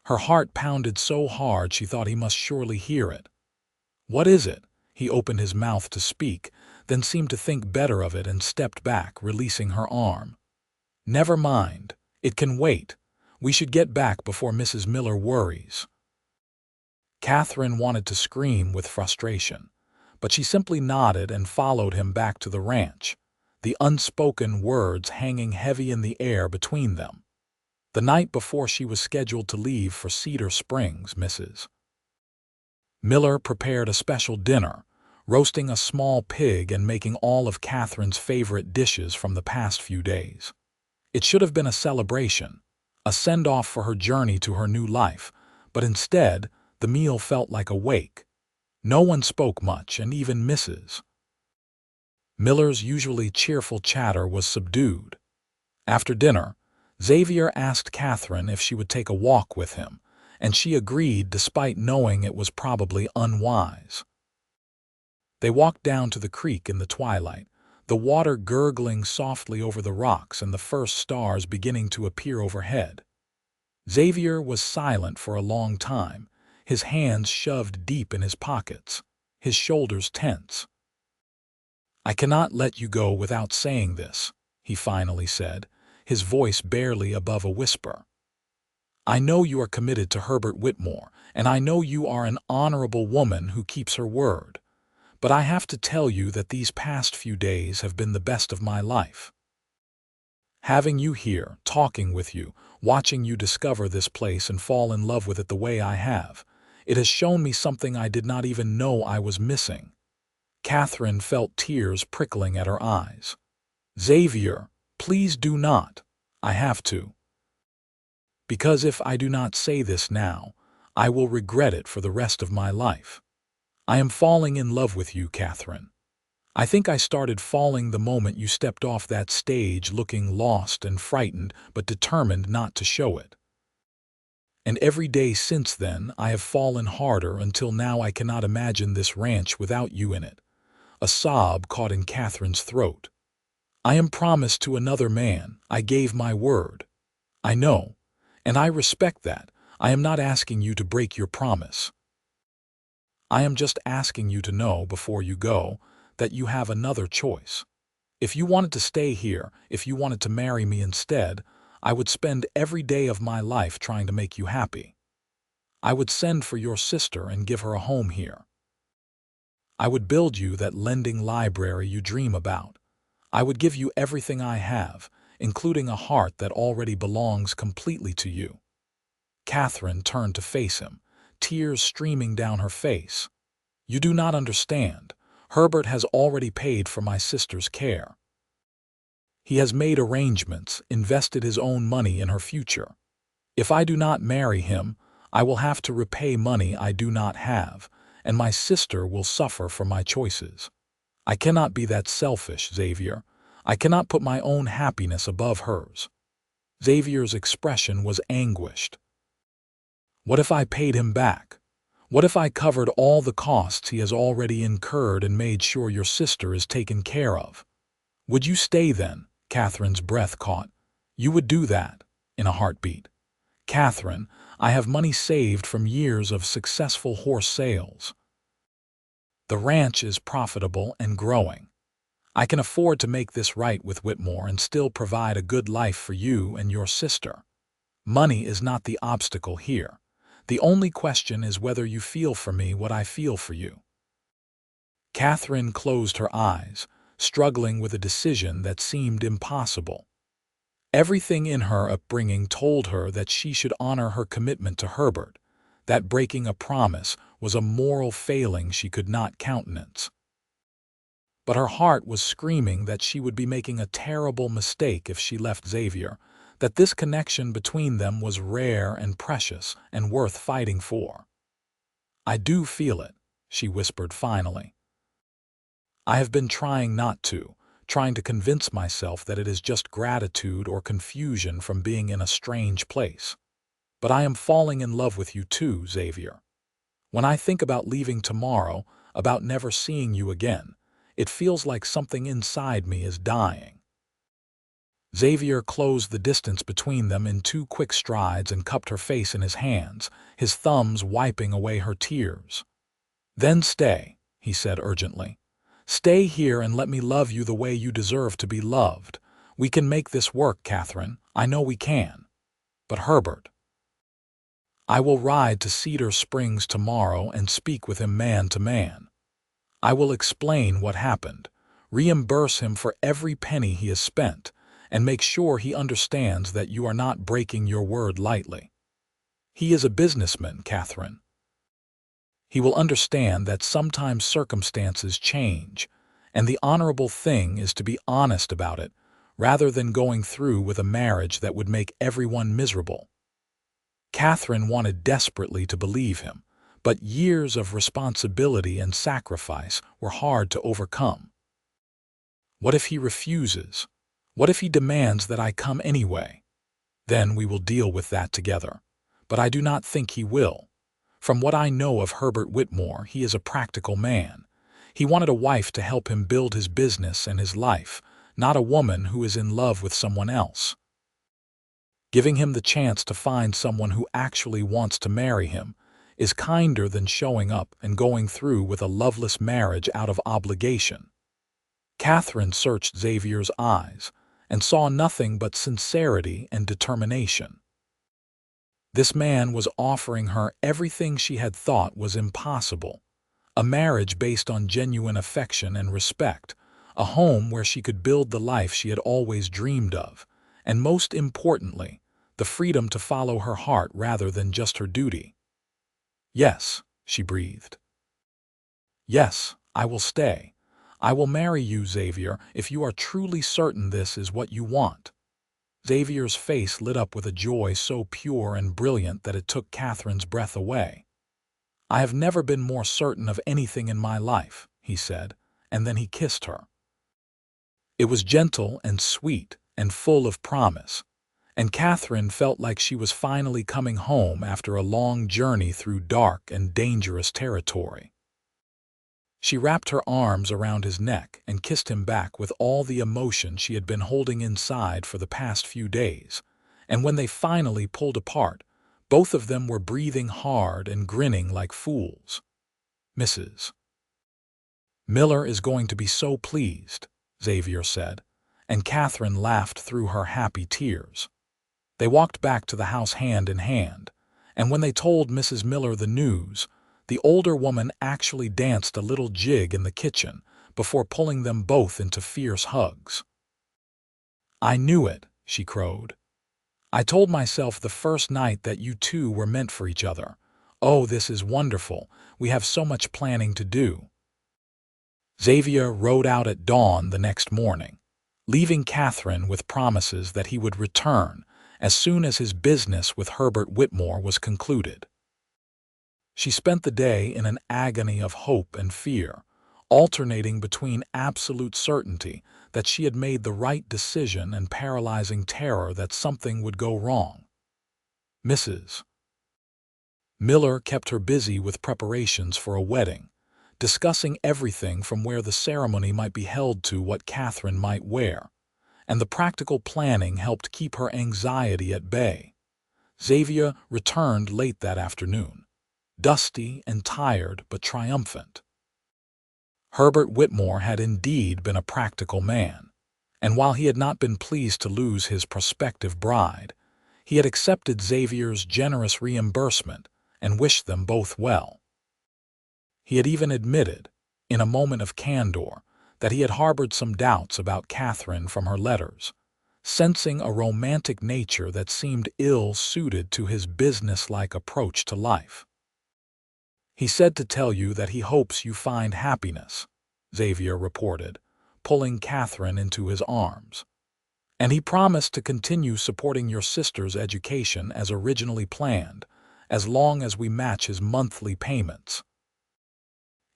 Her heart pounded so hard she thought he must surely hear it. "What is it?" He opened his mouth to speak, then seemed to think better of it and stepped back, releasing her arm. "Never mind. It can wait. We should get back before Mrs. Miller worries." Catherine wanted to scream with frustration, but she simply nodded and followed him back to the ranch, the unspoken words hanging heavy in the air between them. The night before she was scheduled to leave for Cedar Springs, Mrs. Miller prepared a special dinner, roasting a small pig and making all of Catherine's favorite dishes from the past few days. It should have been a celebration, a send-off for her journey to her new life, but instead, the meal felt like a wake. No one spoke much, and even Mrs. Miller's usually cheerful chatter was subdued. After dinner, Xavier asked Catherine if she would take a walk with him, and she agreed despite knowing it was probably unwise. They walked down to the creek in the twilight, the water gurgling softly over the rocks and the first stars beginning to appear overhead. Xavier was silent for a long time, his hands shoved deep in his pockets, his shoulders tense. "I cannot let you go without saying this," he finally said, his voice barely above a whisper. "I know you are committed to Herbert Whitmore, and I know you are an honorable woman who keeps her word. But I have to tell you that these past few days have been the best of my life. Having you here, talking with you, watching you discover this place and fall in love with it the way I have, it has shown me something I did not even know I was missing." Catherine felt tears prickling at her eyes. "Xavier, please do not. I have to. Because if I do not say this now, I will regret it for the rest of my life. I am falling in love with you, Catherine. I think I started falling the moment you stepped off that stage looking lost and frightened but determined not to show it. And every day since then I have fallen harder until now I cannot imagine this ranch without you in it." A sob caught in Catherine's throat. "I am promised to another man. I gave my word. I know, and I respect that. I am not asking you to break your promise. I am just asking you to know before you go that you have another choice. If you wanted to stay here, if you wanted to marry me instead, I would spend every day of my life trying to make you happy. I would send for your sister and give her a home here. I would build you that lending library you dream about. I would give you everything I have, including a heart that already belongs completely to you." Catherine turned to face him, tears streaming down her face. "You do not understand. Herbert has already paid for my sister's care. He has made arrangements, invested his own money in her future. If I do not marry him, I will have to repay money I do not have, and my sister will suffer for my choices. I cannot be that selfish, Xavier. I cannot put my own happiness above hers." Xavier's expression was anguished. "What if I paid him back? What if I covered all the costs he has already incurred and made sure your sister is taken care of? Would you stay then?" Catherine's breath caught. "You would do that?" In a heartbeat. "Catherine, I have money saved from years of successful horse sales. The ranch is profitable and growing. I can afford to make this right with Whitmore and still provide a good life for you and your sister. Money is not the obstacle here. The only question is whether you feel for me what I feel for you." Catherine closed her eyes, struggling with a decision that seemed impossible. Everything in her upbringing told her that she should honor her commitment to Herbert, that breaking a promise was a moral failing she could not countenance. But her heart was screaming that she would be making a terrible mistake if she left Xavier, that this connection between them was rare and precious and worth fighting for. "I do feel it," she whispered finally. "I have been trying not to, trying to convince myself that it is just gratitude or confusion from being in a strange place. But I am falling in love with you too, Xavier. When I think about leaving tomorrow, about never seeing you again, it feels like something inside me is dying." Xavier closed the distance between them in 2 quick strides and cupped her face in his hands, his thumbs wiping away her tears. "Then stay," he said urgently. "Stay here and let me love you the way you deserve to be loved. We can make this work, Catherine. I know we can. But Herbert, I will ride to Cedar Springs tomorrow and speak with him man to man. I will explain what happened, reimburse him for every penny he has spent, and make sure he understands that you are not breaking your word lightly. He is a businessman, Catherine. He will understand that sometimes circumstances change, and the honorable thing is to be honest about it, rather than going through with a marriage that would make everyone miserable." Catherine wanted desperately to believe him, but years of responsibility and sacrifice were hard to overcome. "What if he refuses? What if he demands that I come anyway? Then we will deal with that together. But I do not think he will. From what I know of Herbert Whitmore, he is a practical man. He wanted a wife to help him build his business and his life, not a woman who is in love with someone else. Giving him the chance to find someone who actually wants to marry him is kinder than showing up and going through with a loveless marriage out of obligation." Catherine searched Xavier's eyes, and saw nothing but sincerity and determination. This man was offering her everything she had thought was impossible: a marriage based on genuine affection and respect, a home where she could build the life she had always dreamed of, and most importantly, the freedom to follow her heart rather than just her duty. "Yes," she breathed. "Yes, I will stay. I will marry you, Xavier, if you are truly certain this is what you want." Xavier's face lit up with a joy so pure and brilliant that it took Catherine's breath away. "I have never been more certain of anything in my life," he said, and then he kissed her. It was gentle and sweet and full of promise, and Catherine felt like she was finally coming home after a long journey through dark and dangerous territory. She wrapped her arms around his neck and kissed him back with all the emotion she had been holding inside for the past few days, and when they finally pulled apart, both of them were breathing hard and grinning like fools. "Mrs. Miller is going to be so pleased," Xavier said, and Catherine laughed through her happy tears. They walked back to the house hand in hand, and when they told Mrs. Miller the news, the older woman actually danced a little jig in the kitchen before pulling them both into fierce hugs. "I knew it," she crowed. "I told myself the first night that you two were meant for each other. Oh, this is wonderful. We have so much planning to do." Xavier rode out at dawn the next morning, leaving Catherine with promises that he would return as soon as his business with Herbert Whitmore was concluded. She spent the day in an agony of hope and fear, alternating between absolute certainty that she had made the right decision and paralyzing terror that something would go wrong. Mrs. Miller kept her busy with preparations for a wedding, discussing everything from where the ceremony might be held to what Catherine might wear, and the practical planning helped keep her anxiety at bay. Xavier returned late that afternoon, dusty and tired but triumphant. Herbert Whitmore had indeed been a practical man, and while he had not been pleased to lose his prospective bride, he had accepted Xavier's generous reimbursement and wished them both well. He had even admitted, in a moment of candor, that he had harbored some doubts about Catherine from her letters, sensing a romantic nature that seemed ill-suited to his business-like approach to life. "He said to tell you that he hopes you find happiness," Xavier reported, pulling Catherine into his arms. "And he promised to continue supporting your sister's education as originally planned, as long as we match his monthly payments.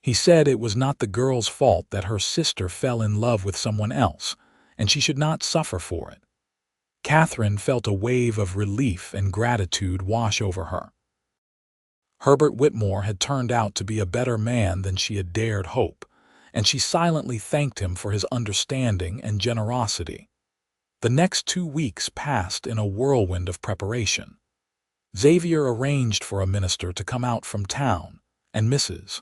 He said it was not the girl's fault that her sister fell in love with someone else, and she should not suffer for it." Catherine felt a wave of relief and gratitude wash over her. Herbert Whitmore had turned out to be a better man than she had dared hope, and she silently thanked him for his understanding and generosity. The next 2 weeks passed in a whirlwind of preparation. Xavier arranged for a minister to come out from town, and Mrs.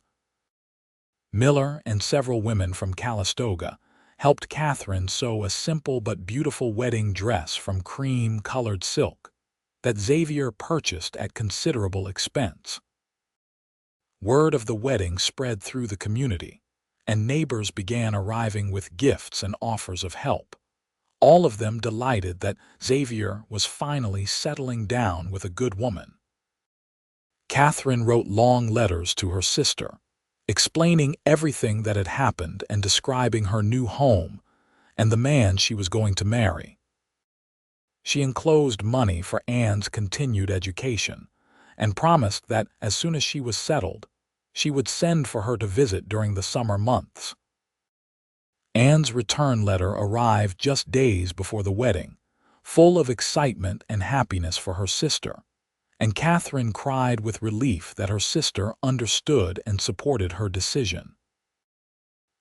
Miller and several women from Calistoga helped Catherine sew a simple but beautiful wedding dress from cream-colored silk that Xavier purchased at considerable expense. Word of the wedding spread through the community, and neighbors began arriving with gifts and offers of help, all of them delighted that Xavier was finally settling down with a good woman. Catherine wrote long letters to her sister, explaining everything that had happened and describing her new home and the man she was going to marry. She enclosed money for Anne's continued education, and promised that as soon as she was settled, she would send for her to visit during the summer months. Anne's return letter arrived just days before the wedding, full of excitement and happiness for her sister, and Catherine cried with relief that her sister understood and supported her decision.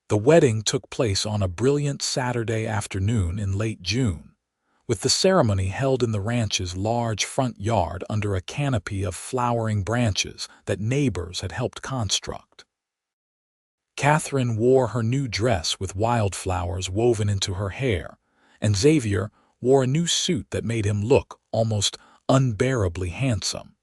The wedding took place on a brilliant Saturday afternoon in late June, with the ceremony held in the ranch's large front yard under a canopy of flowering branches that neighbors had helped construct. Catherine wore her new dress with wildflowers woven into her hair, and Xavier wore a new suit that made him look almost unbearably handsome.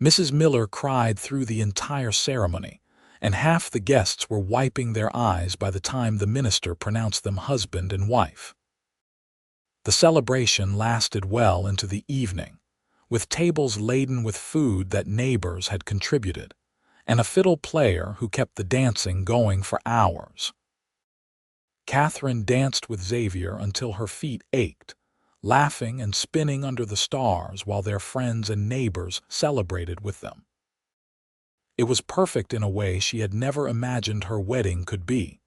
Mrs. Miller cried through the entire ceremony, and half the guests were wiping their eyes by the time the minister pronounced them husband and wife. The celebration lasted well into the evening, with tables laden with food that neighbors had contributed, and a fiddle player who kept the dancing going for hours. Catherine danced with Xavier until her feet ached, laughing and spinning under the stars while their friends and neighbors celebrated with them. It was perfect in a way she had never imagined her wedding could be,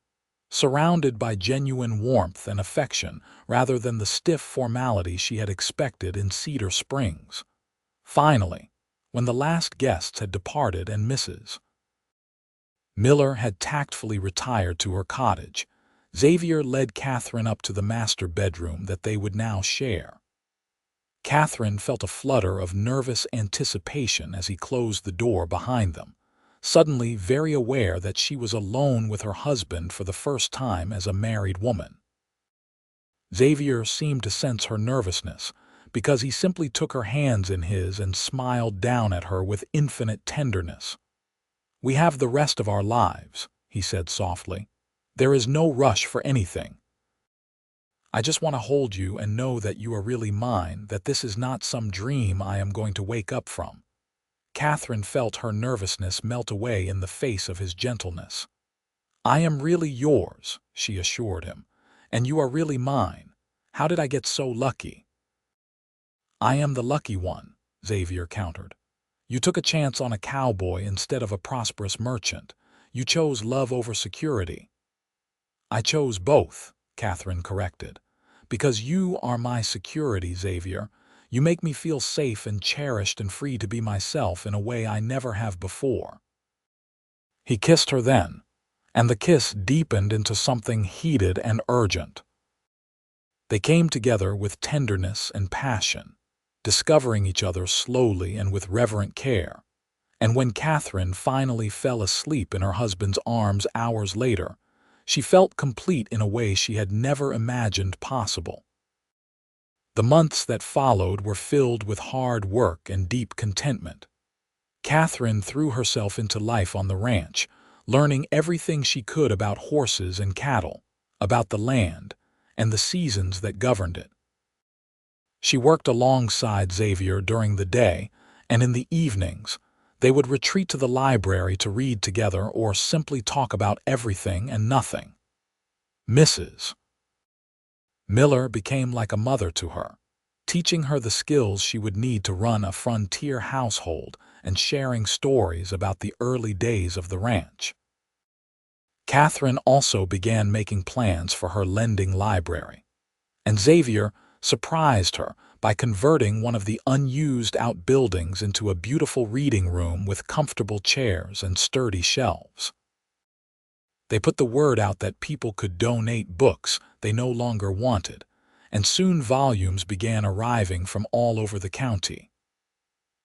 surrounded by genuine warmth and affection rather than the stiff formality she had expected in Cedar Springs. Finally, when the last guests had departed and Mrs. Miller had tactfully retired to her cottage, Xavier led Catherine up to the master bedroom that they would now share. Catherine felt a flutter of nervous anticipation as he closed the door behind them, suddenly very aware that she was alone with her husband for the first time as a married woman. Xavier seemed to sense her nervousness, because he simply took her hands in his and smiled down at her with infinite tenderness. "We have the rest of our lives," he said softly. "There is no rush for anything. I just want to hold you and know that you are really mine, that this is not some dream I am going to wake up from." Catherine felt her nervousness melt away in the face of his gentleness. "I am really yours," she assured him, "and you are really mine. How did I get so lucky?" "I am the lucky one," Xavier countered. "You took a chance on a cowboy instead of a prosperous merchant. You chose love over security." "I chose both," Catherine corrected. "Because you are my security, Xavier. You make me feel safe and cherished and free to be myself in a way I never have before." He kissed her then, and the kiss deepened into something heated and urgent. They came together with tenderness and passion, discovering each other slowly and with reverent care, and when Catherine finally fell asleep in her husband's arms hours later, she felt complete in a way she had never imagined possible. The months that followed were filled with hard work and deep contentment. Catherine threw herself into life on the ranch, learning everything she could about horses and cattle, about the land, and the seasons that governed it. She worked alongside Xavier during the day, and in the evenings, they would retreat to the library to read together or simply talk about everything and nothing. Mrs. Miller became like a mother to her, teaching her the skills she would need to run a frontier household and sharing stories about the early days of the ranch. Catherine also began making plans for her lending library, and Xavier surprised her by converting one of the unused outbuildings into a beautiful reading room with comfortable chairs and sturdy shelves. They put the word out that people could donate books they no longer wanted, and soon volumes began arriving from all over the county.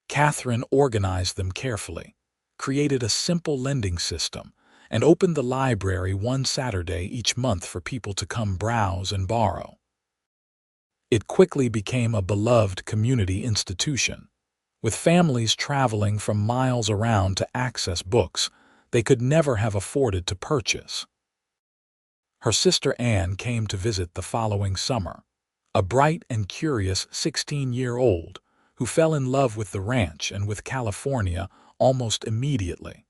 Catherine organized them carefully, created a simple lending system, and opened the library one Saturday each month for people to come browse and borrow. It quickly became a beloved community institution, with families traveling from miles around to access books they could never have afforded to purchase. Her sister Anne came to visit the following summer, a bright and curious 16-year-old who fell in love with the ranch and with California almost immediately.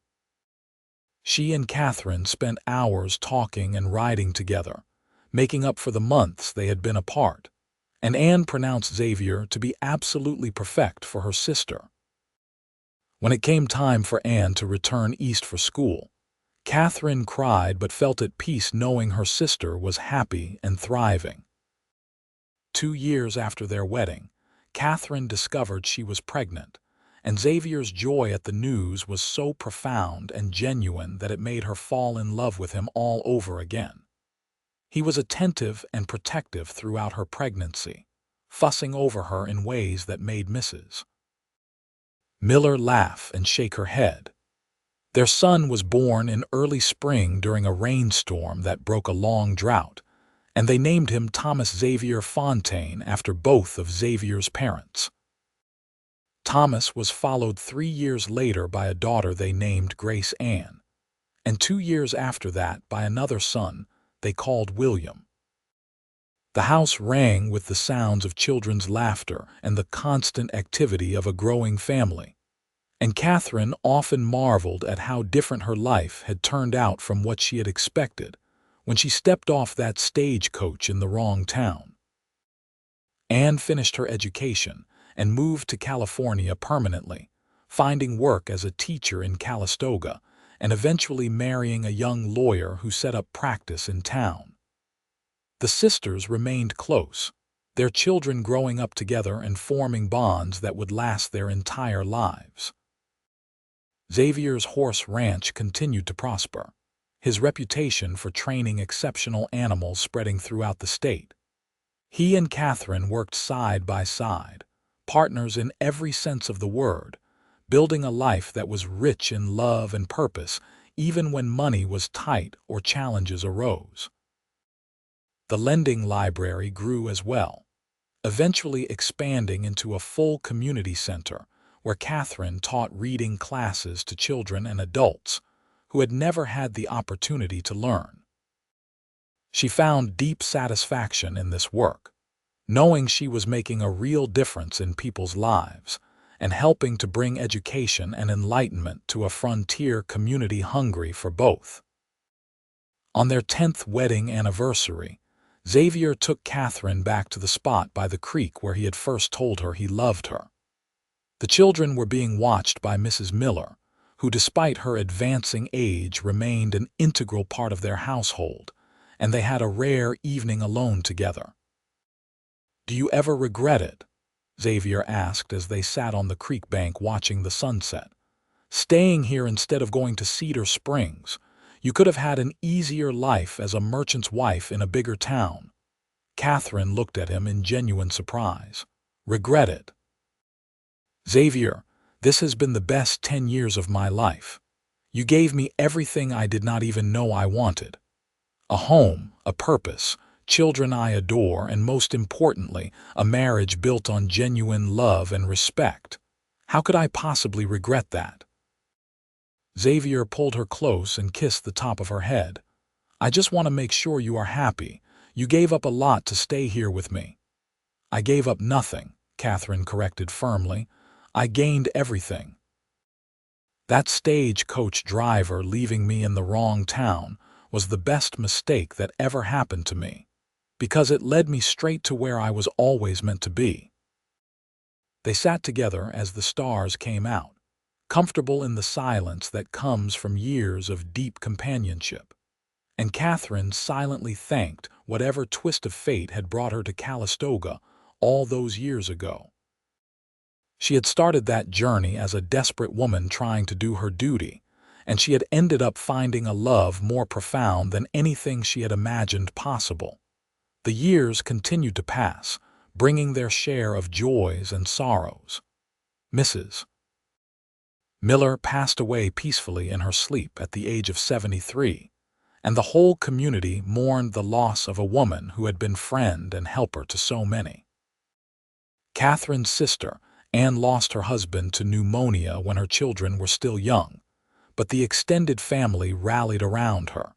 She and Catherine spent hours talking and riding together, making up for the months they had been apart, and Anne pronounced Xavier to be absolutely perfect for her sister. When it came time for Anne to return east for school, Catherine cried but felt at peace knowing her sister was happy and thriving. 2 years after their wedding, Catherine discovered she was pregnant, and Xavier's joy at the news was so profound and genuine that it made her fall in love with him all over again. He was attentive and protective throughout her pregnancy, fussing over her in ways that made Mrs. Miller laugh and shake her head. Their son was born in early spring during a rainstorm that broke a long drought, and they named him Thomas Xavier Fontaine after both of Xavier's parents. Thomas was followed 3 years later by a daughter they named Grace Ann, and 2 years after that by another son they called William. The house rang with the sounds of children's laughter and the constant activity of a growing family, and Catherine often marveled at how different her life had turned out from what she had expected when she stepped off that stagecoach in the wrong town. Anne finished her education and moved to California permanently, finding work as a teacher in Calistoga and eventually marrying a young lawyer who set up practice in town. The sisters remained close, their children growing up together and forming bonds that would last their entire lives. Xavier's horse ranch continued to prosper, his reputation for training exceptional animals spreading throughout the state. He and Catherine worked side by side, partners in every sense of the word, building a life that was rich in love and purpose even when money was tight or challenges arose. The lending library grew as well, eventually expanding into a full community center where Catherine taught reading classes to children and adults who had never had the opportunity to learn. She found deep satisfaction in this work, knowing she was making a real difference in people's lives and helping to bring education and enlightenment to a frontier community hungry for both. On their 10th wedding anniversary, Xavier took Catherine back to the spot by the creek where he had first told her he loved her. The children were being watched by Mrs. Miller, who despite her advancing age remained an integral part of their household, and they had a rare evening alone together. "Do you ever regret it?" Xavier asked as they sat on the creek bank watching the sunset. "Staying here instead of going to Cedar Springs, you could have had an easier life as a merchant's wife in a bigger town." Catherine looked at him in genuine surprise. "Regret it? Xavier, this has been the best 10 years of my life. You gave me everything I did not even know I wanted. A home, a purpose, children I adore, and most importantly, a marriage built on genuine love and respect. How could I possibly regret that?" Xavier pulled her close and kissed the top of her head. "I just want to make sure you are happy. You gave up a lot to stay here with me." "I gave up nothing," Catherine corrected firmly. "I gained everything. That stagecoach driver leaving me in the wrong town was the best mistake that ever happened to me, because it led me straight to where I was always meant to be." They sat together as the stars came out, comfortable in the silence that comes from years of deep companionship, and Catherine silently thanked whatever twist of fate had brought her to Calistoga all those years ago. She had started that journey as a desperate woman trying to do her duty, and she had ended up finding a love more profound than anything she had imagined possible. The years continued to pass, bringing their share of joys and sorrows. Mrs. Miller passed away peacefully in her sleep at the age of 73, and the whole community mourned the loss of a woman who had been friend and helper to so many. Catherine's sister, Anne, lost her husband to pneumonia when her children were still young, but the extended family rallied around her,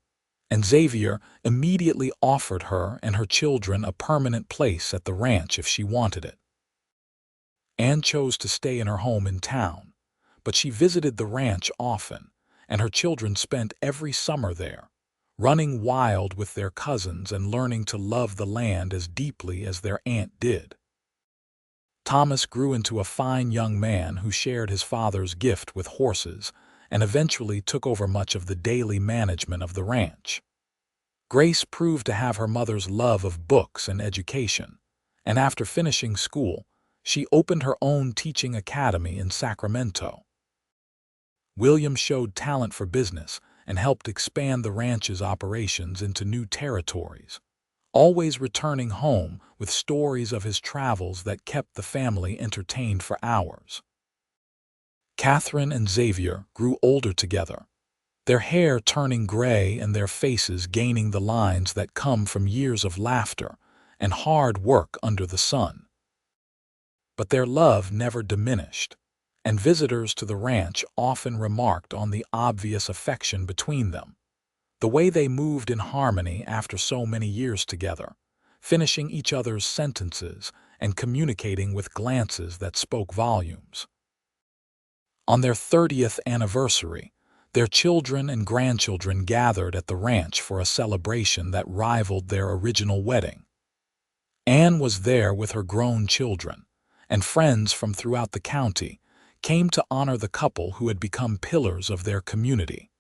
and Xavier immediately offered her and her children a permanent place at the ranch if she wanted it. Anne chose to stay in her home in town, but she visited the ranch often, and her children spent every summer there, running wild with their cousins and learning to love the land as deeply as their aunt did. Thomas grew into a fine young man who shared his father's gift with horses and eventually took over much of the daily management of the ranch. Grace proved to have her mother's love of books and education, and after finishing school, she opened her own teaching academy in Sacramento. William showed talent for business and helped expand the ranch's operations into new territories, always returning home with stories of his travels that kept the family entertained for hours. Catherine and Xavier grew older together, their hair turning gray and their faces gaining the lines that come from years of laughter and hard work under the sun. But their love never diminished, and visitors to the ranch often remarked on the obvious affection between them, the way they moved in harmony after so many years together, finishing each other's sentences and communicating with glances that spoke volumes. On their 30th anniversary, their children and grandchildren gathered at the ranch for a celebration that rivaled their original wedding. Anne was there with her grown children, and friends from throughout the county came to honor the couple who had become pillars of their community.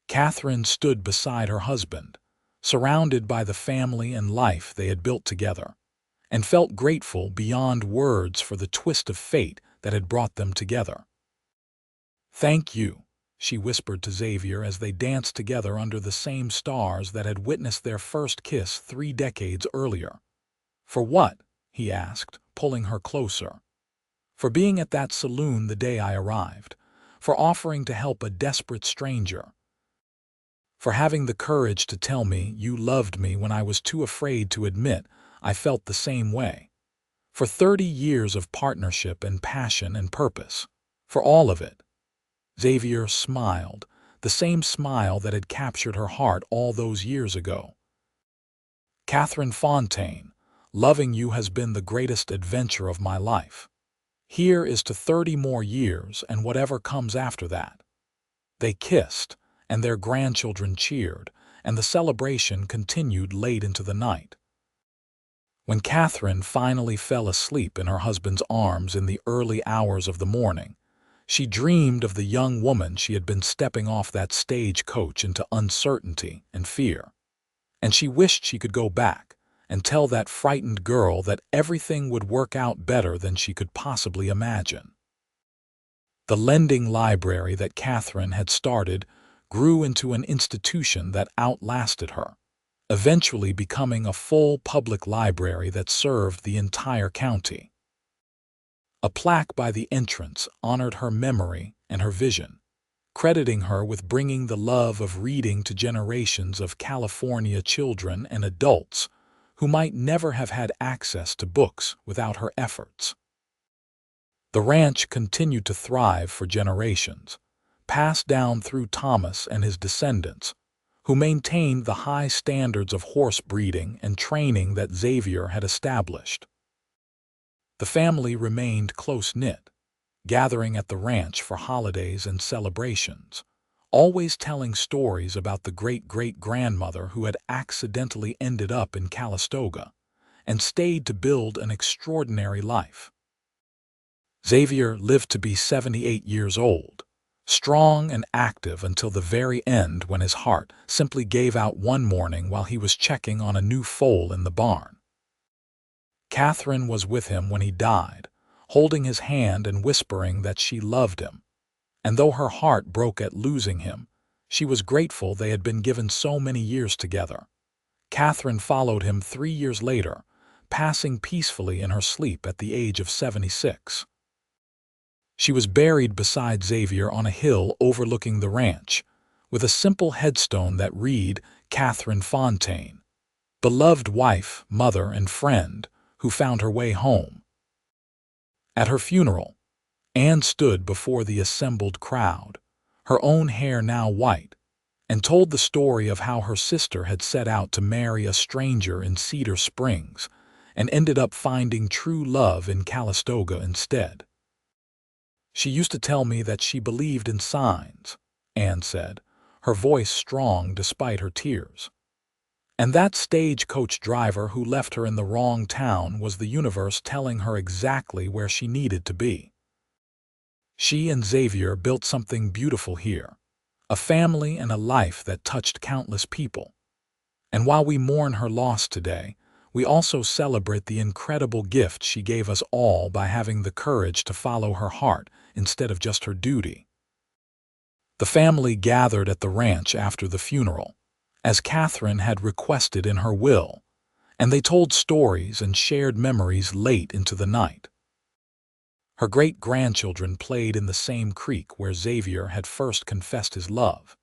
Catherine stood beside her husband, surrounded by the family and life they had built together, and felt grateful beyond words for the twist of fate that had brought them together. "Thank you," she whispered to Xavier as they danced together under the same stars that had witnessed their first kiss 3 decades earlier. "For what?" he asked, pulling her closer. "For being at that saloon the day I arrived, for offering to help a desperate stranger, for having the courage to tell me you loved me when I was too afraid to admit I felt the same way, for 30 years of partnership and passion and purpose, for all of it." Xavier smiled, the same smile that had captured her heart all those years ago. "Catherine Fontaine, loving you has been the greatest adventure of my life. Here is to 30 more years and whatever comes after that." They kissed, and their grandchildren cheered, and the celebration continued late into the night. When Catherine finally fell asleep in her husband's arms in the early hours of the morning, she dreamed of the young woman she had been stepping off that stagecoach into uncertainty and fear, and she wished she could go back and tell that frightened girl that everything would work out better than she could possibly imagine. The lending library that Catherine had started grew into an institution that outlasted her, eventually becoming a full public library that served the entire county. A plaque by the entrance honored her memory and her vision, crediting her with bringing the love of reading to generations of California children and adults who might never have had access to books without her efforts. The ranch continued to thrive for generations, passed down through Thomas and his descendants, who maintained the high standards of horse breeding and training that Xavier had established. The family remained close-knit, gathering at the ranch for holidays and celebrations, always telling stories about the great-great-grandmother who had accidentally ended up in Calistoga and stayed to build an extraordinary life. Xavier lived to be 78 years old, strong and active until the very end when his heart simply gave out one morning while he was checking on a new foal in the barn. Catherine was with him when he died, holding his hand and whispering that she loved him, and though her heart broke at losing him, she was grateful they had been given so many years together. Catherine followed him 3 years later, passing peacefully in her sleep at the age of 76. She was buried beside Xavier on a hill overlooking the ranch, with a simple headstone that read, "Catherine Fontaine, beloved wife, mother, and friend, who found her way home." At her funeral, Anne stood before the assembled crowd, her own hair now white, and told the story of how her sister had set out to marry a stranger in Cedar Springs and ended up finding true love in Calistoga instead. "She used to tell me that she believed in signs," Anne said, her voice strong despite her tears. "And that stagecoach driver who left her in the wrong town was the universe telling her exactly where she needed to be. She and Xavier built something beautiful here, a family and a life that touched countless people. And while we mourn her loss today, we also celebrate the incredible gift she gave us all by having the courage to follow her heart instead of just her duty." The family gathered at the ranch after the funeral, as Catherine had requested in her will, and they told stories and shared memories late into the night. Her great-grandchildren played in the same creek where Xavier had first confessed his love,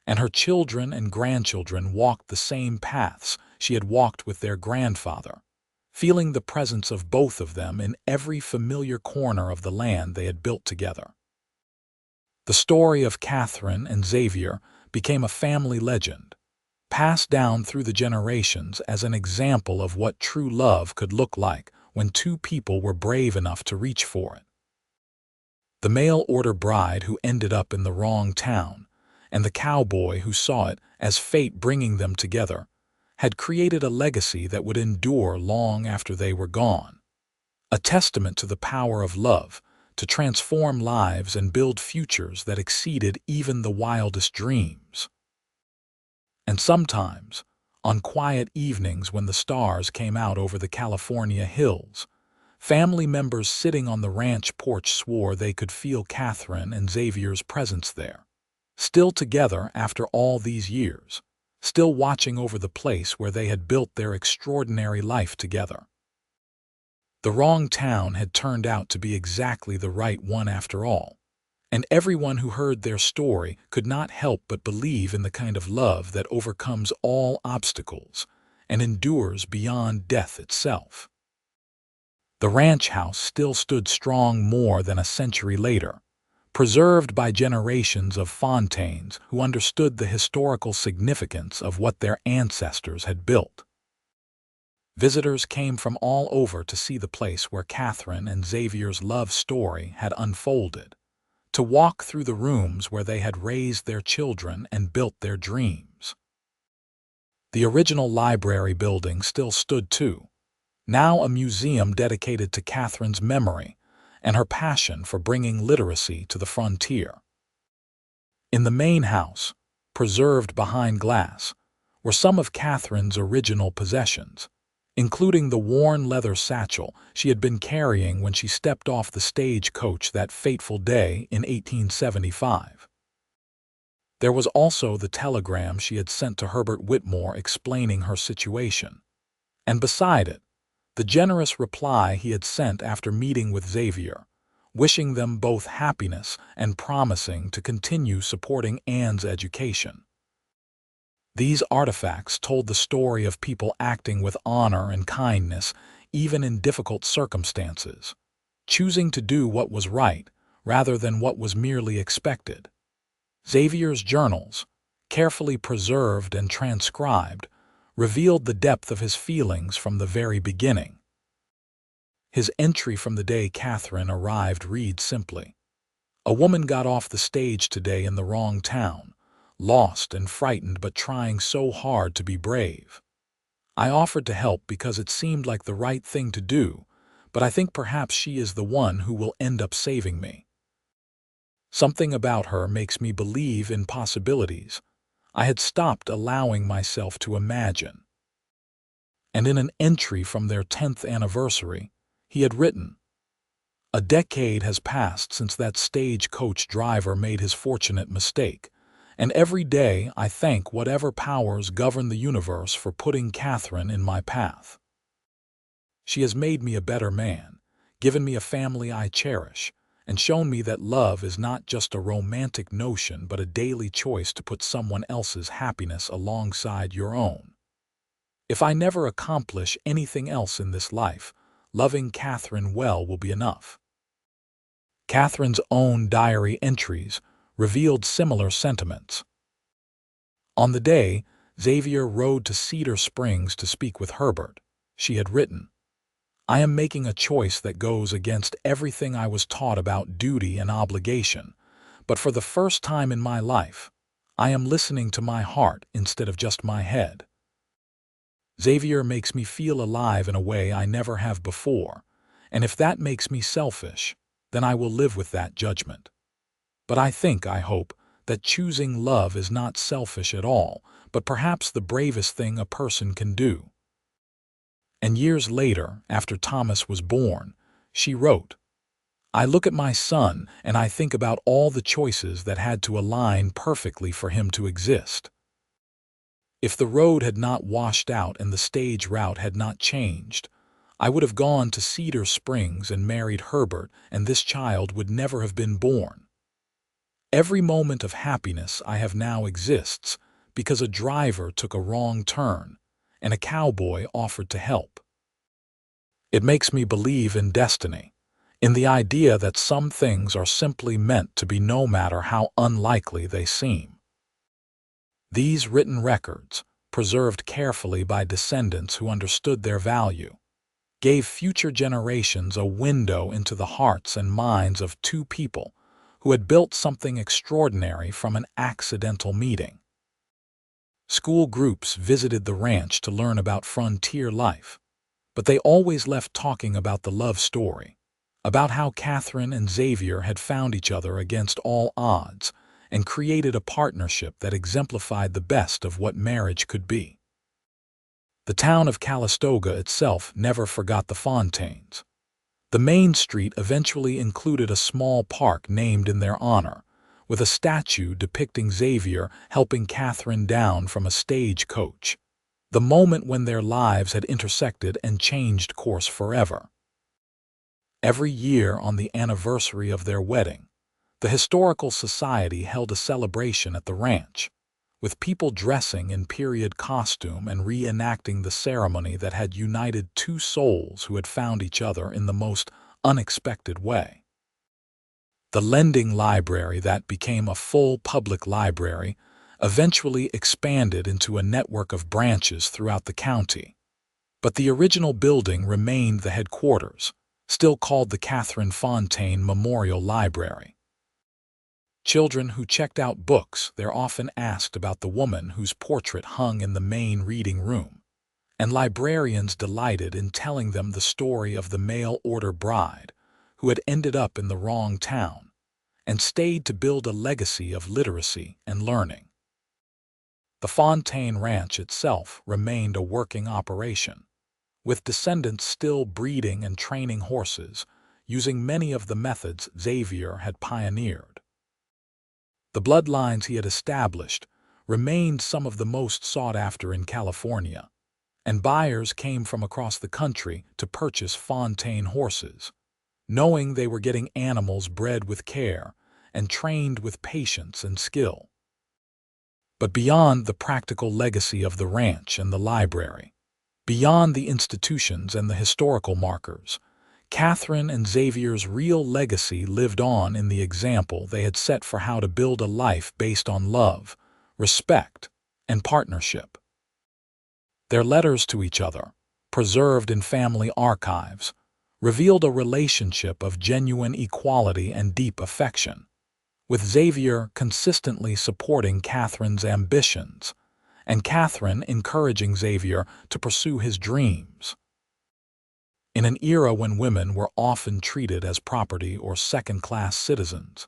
and her children and grandchildren walked the same paths she had walked with their grandfather, feeling the presence of both of them in every familiar corner of the land they had built together. The story of Catherine and Xavier became a family legend, passed down through the generations as an example of what true love could look like when two people were brave enough to reach for it. The mail-order bride who ended up in the wrong town, and the cowboy who saw it as fate bringing them together, had created a legacy that would endure long after they were gone. A testament to the power of love to transform lives and build futures that exceeded even the wildest dreams. And sometimes, on quiet evenings when the stars came out over the California hills, family members sitting on the ranch porch swore they could feel Catherine and Xavier's presence there, still together after all these years, still watching over the place where they had built their extraordinary life together. The wrong town had turned out to be exactly the right one after all, and everyone who heard their story could not help but believe in the kind of love that overcomes all obstacles and endures beyond death itself. The ranch house still stood strong more than a century later, preserved by generations of Fontaines who understood the historical significance of what their ancestors had built. Visitors came from all over to see the place where Catherine and Xavier's love story had unfolded, to walk through the rooms where they had raised their children and built their dreams. The original library building still stood too, now a museum dedicated to Catherine's memory and her passion for bringing literacy to the frontier. In the main house, preserved behind glass, were some of Catherine's original possessions, including the worn leather satchel she had been carrying when she stepped off the stagecoach that fateful day in 1875. There was also the telegram she had sent to Herbert Whitmore explaining her situation, and beside it, the generous reply he had sent after meeting with Xavier, wishing them both happiness and promising to continue supporting Anne's education. These artifacts told the story of people acting with honor and kindness even in difficult circumstances, choosing to do what was right rather than what was merely expected. Xavier's journals, carefully preserved and transcribed, revealed the depth of his feelings from the very beginning. His entry from the day Catherine arrived reads simply, "A woman got off the stage today in the wrong town, lost and frightened but trying so hard to be brave. I offered to help because it seemed like the right thing to do, but I think perhaps she is the one who will end up saving me. Something about her makes me believe in possibilities I had stopped allowing myself to imagine." And in an entry from their 10th anniversary, he had written, "A decade has passed since that stagecoach driver made his fortunate mistake, and every day I thank whatever powers govern the universe for putting Catherine in my path. She has made me a better man, given me a family I cherish, and shown me that love is not just a romantic notion but a daily choice to put someone else's happiness alongside your own. If I never accomplish anything else in this life, loving Catherine well will be enough." Catherine's own diary entries revealed similar sentiments. On the day Xavier rode to Cedar Springs to speak with Herbert, she had written, "I am making a choice that goes against everything I was taught about duty and obligation, but for the first time in my life, I am listening to my heart instead of just my head. Xavier makes me feel alive in a way I never have before, and if that makes me selfish, then I will live with that judgment. But I hope, that choosing love is not selfish at all, but perhaps the bravest thing a person can do." And years later, after Thomas was born, she wrote, "I look at my son and I think about all the choices that had to align perfectly for him to exist. If the road had not washed out and the stage route had not changed, I would have gone to Cedar Springs and married Herbert, and this child would never have been born. Every moment of happiness I have now exists because a driver took a wrong turn and a cowboy offered to help. It makes me believe in destiny, in the idea that some things are simply meant to be no matter how unlikely they seem. These written records, preserved carefully by descendants who understood their value, gave future generations a window into the hearts and minds of two people who had built something extraordinary from an accidental meeting. School groups visited the ranch to learn about frontier life, but they always left talking about the love story, about how Catherine and Xavier had found each other against all odds and created a partnership that exemplified the best of what marriage could be. The town of Calistoga itself never forgot the Fontaines. The main street eventually included a small park named in their honor, with a statue depicting Xavier helping Catherine down from a stagecoach, the moment when their lives had intersected and changed course forever. Every year on the anniversary of their wedding, the Historical Society held a celebration at the ranch, with people dressing in period costume and reenacting the ceremony that had united two souls who had found each other in the most unexpected way. The lending library that became a full public library eventually expanded into a network of branches throughout the county, but the original building remained the headquarters, still called the Catherine Fontaine Memorial Library. Children who checked out books there often asked about the woman whose portrait hung in the main reading room, and librarians delighted in telling them the story of the mail-order bride who had ended up in the wrong town and stayed to build a legacy of literacy and learning. The Fontaine Ranch itself remained a working operation, with descendants still breeding and training horses, using many of the methods Xavier had pioneered. The bloodlines he had established remained some of the most sought after in California, and buyers came from across the country to purchase Fontaine horses, knowing they were getting animals bred with care and trained with patience and skill. But beyond the practical legacy of the ranch and the library, beyond the institutions and the historical markers, Catherine and Xavier's real legacy lived on in the example they had set for how to build a life based on love, respect, and partnership. Their letters to each other, preserved in family archives, revealed a relationship of genuine equality and deep affection, with Xavier consistently supporting Catherine's ambitions, and Catherine encouraging Xavier to pursue his dreams. In an era when women were often treated as property or second-class citizens,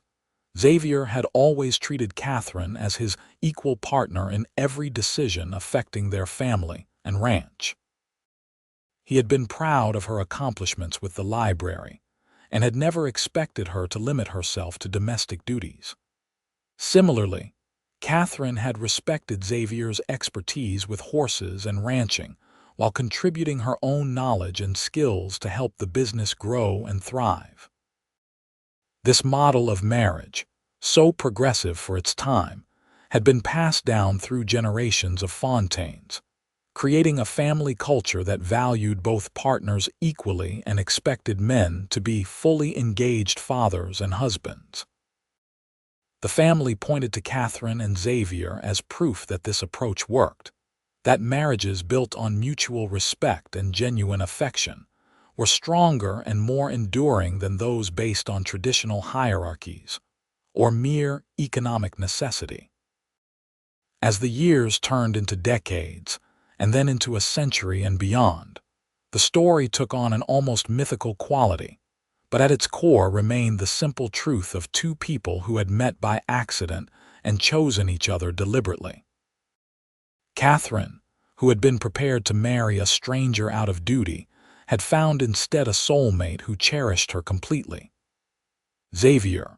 Xavier had always treated Catherine as his equal partner in every decision affecting their family and ranch. He had been proud of her accomplishments with the library and had never expected her to limit herself to domestic duties. Similarly, Catherine had respected Xavier's expertise with horses and ranching, while contributing her own knowledge and skills to help the business grow and thrive. This model of marriage, so progressive for its time, had been passed down through generations of Fontaines, creating a family culture that valued both partners equally and expected men to be fully engaged fathers and husbands. The family pointed to Catherine and Xavier as proof that this approach worked, that marriages built on mutual respect and genuine affection were stronger and more enduring than those based on traditional hierarchies or mere economic necessity. As the years turned into decades and then into a century and beyond, the story took on an almost mythical quality, but at its core remained the simple truth of two people who had met by accident and chosen each other deliberately. Catherine, who had been prepared to marry a stranger out of duty, had found instead a soulmate who cherished her completely. Xavier,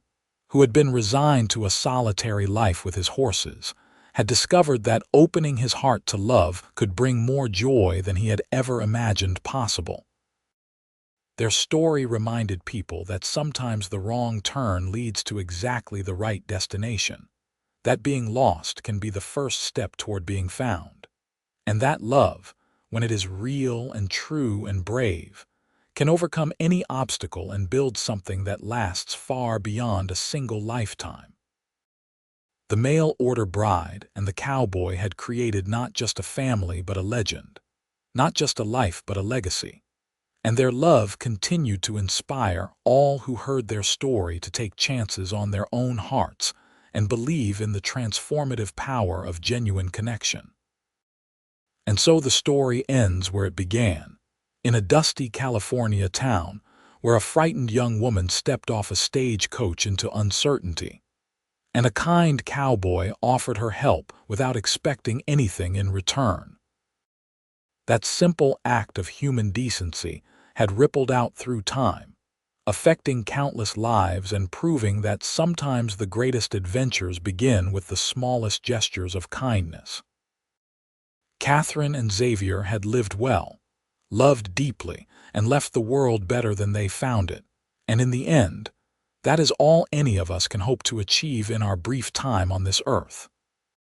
who had been resigned to a solitary life with his horses, had discovered that opening his heart to love could bring more joy than he had ever imagined possible. Their story reminded people that sometimes the wrong turn leads to exactly the right destination, that being lost can be the first step toward being found, and that love, when it is real and true and brave, can overcome any obstacle and build something that lasts far beyond a single lifetime. The mail-order bride and the cowboy had created not just a family but a legend, not just a life but a legacy, and their love continued to inspire all who heard their story to take chances on their own hearts and believe in the transformative power of genuine connection. And so the story ends where it began, in a dusty California town where a frightened young woman stepped off a stagecoach into uncertainty, and a kind cowboy offered her help without expecting anything in return. That simple act of human decency had rippled out through time, affecting countless lives and proving that sometimes the greatest adventures begin with the smallest gestures of kindness. Catherine and Xavier had lived well, loved deeply, and left the world better than they found it, and in the end, that is all any of us can hope to achieve in our brief time on this earth.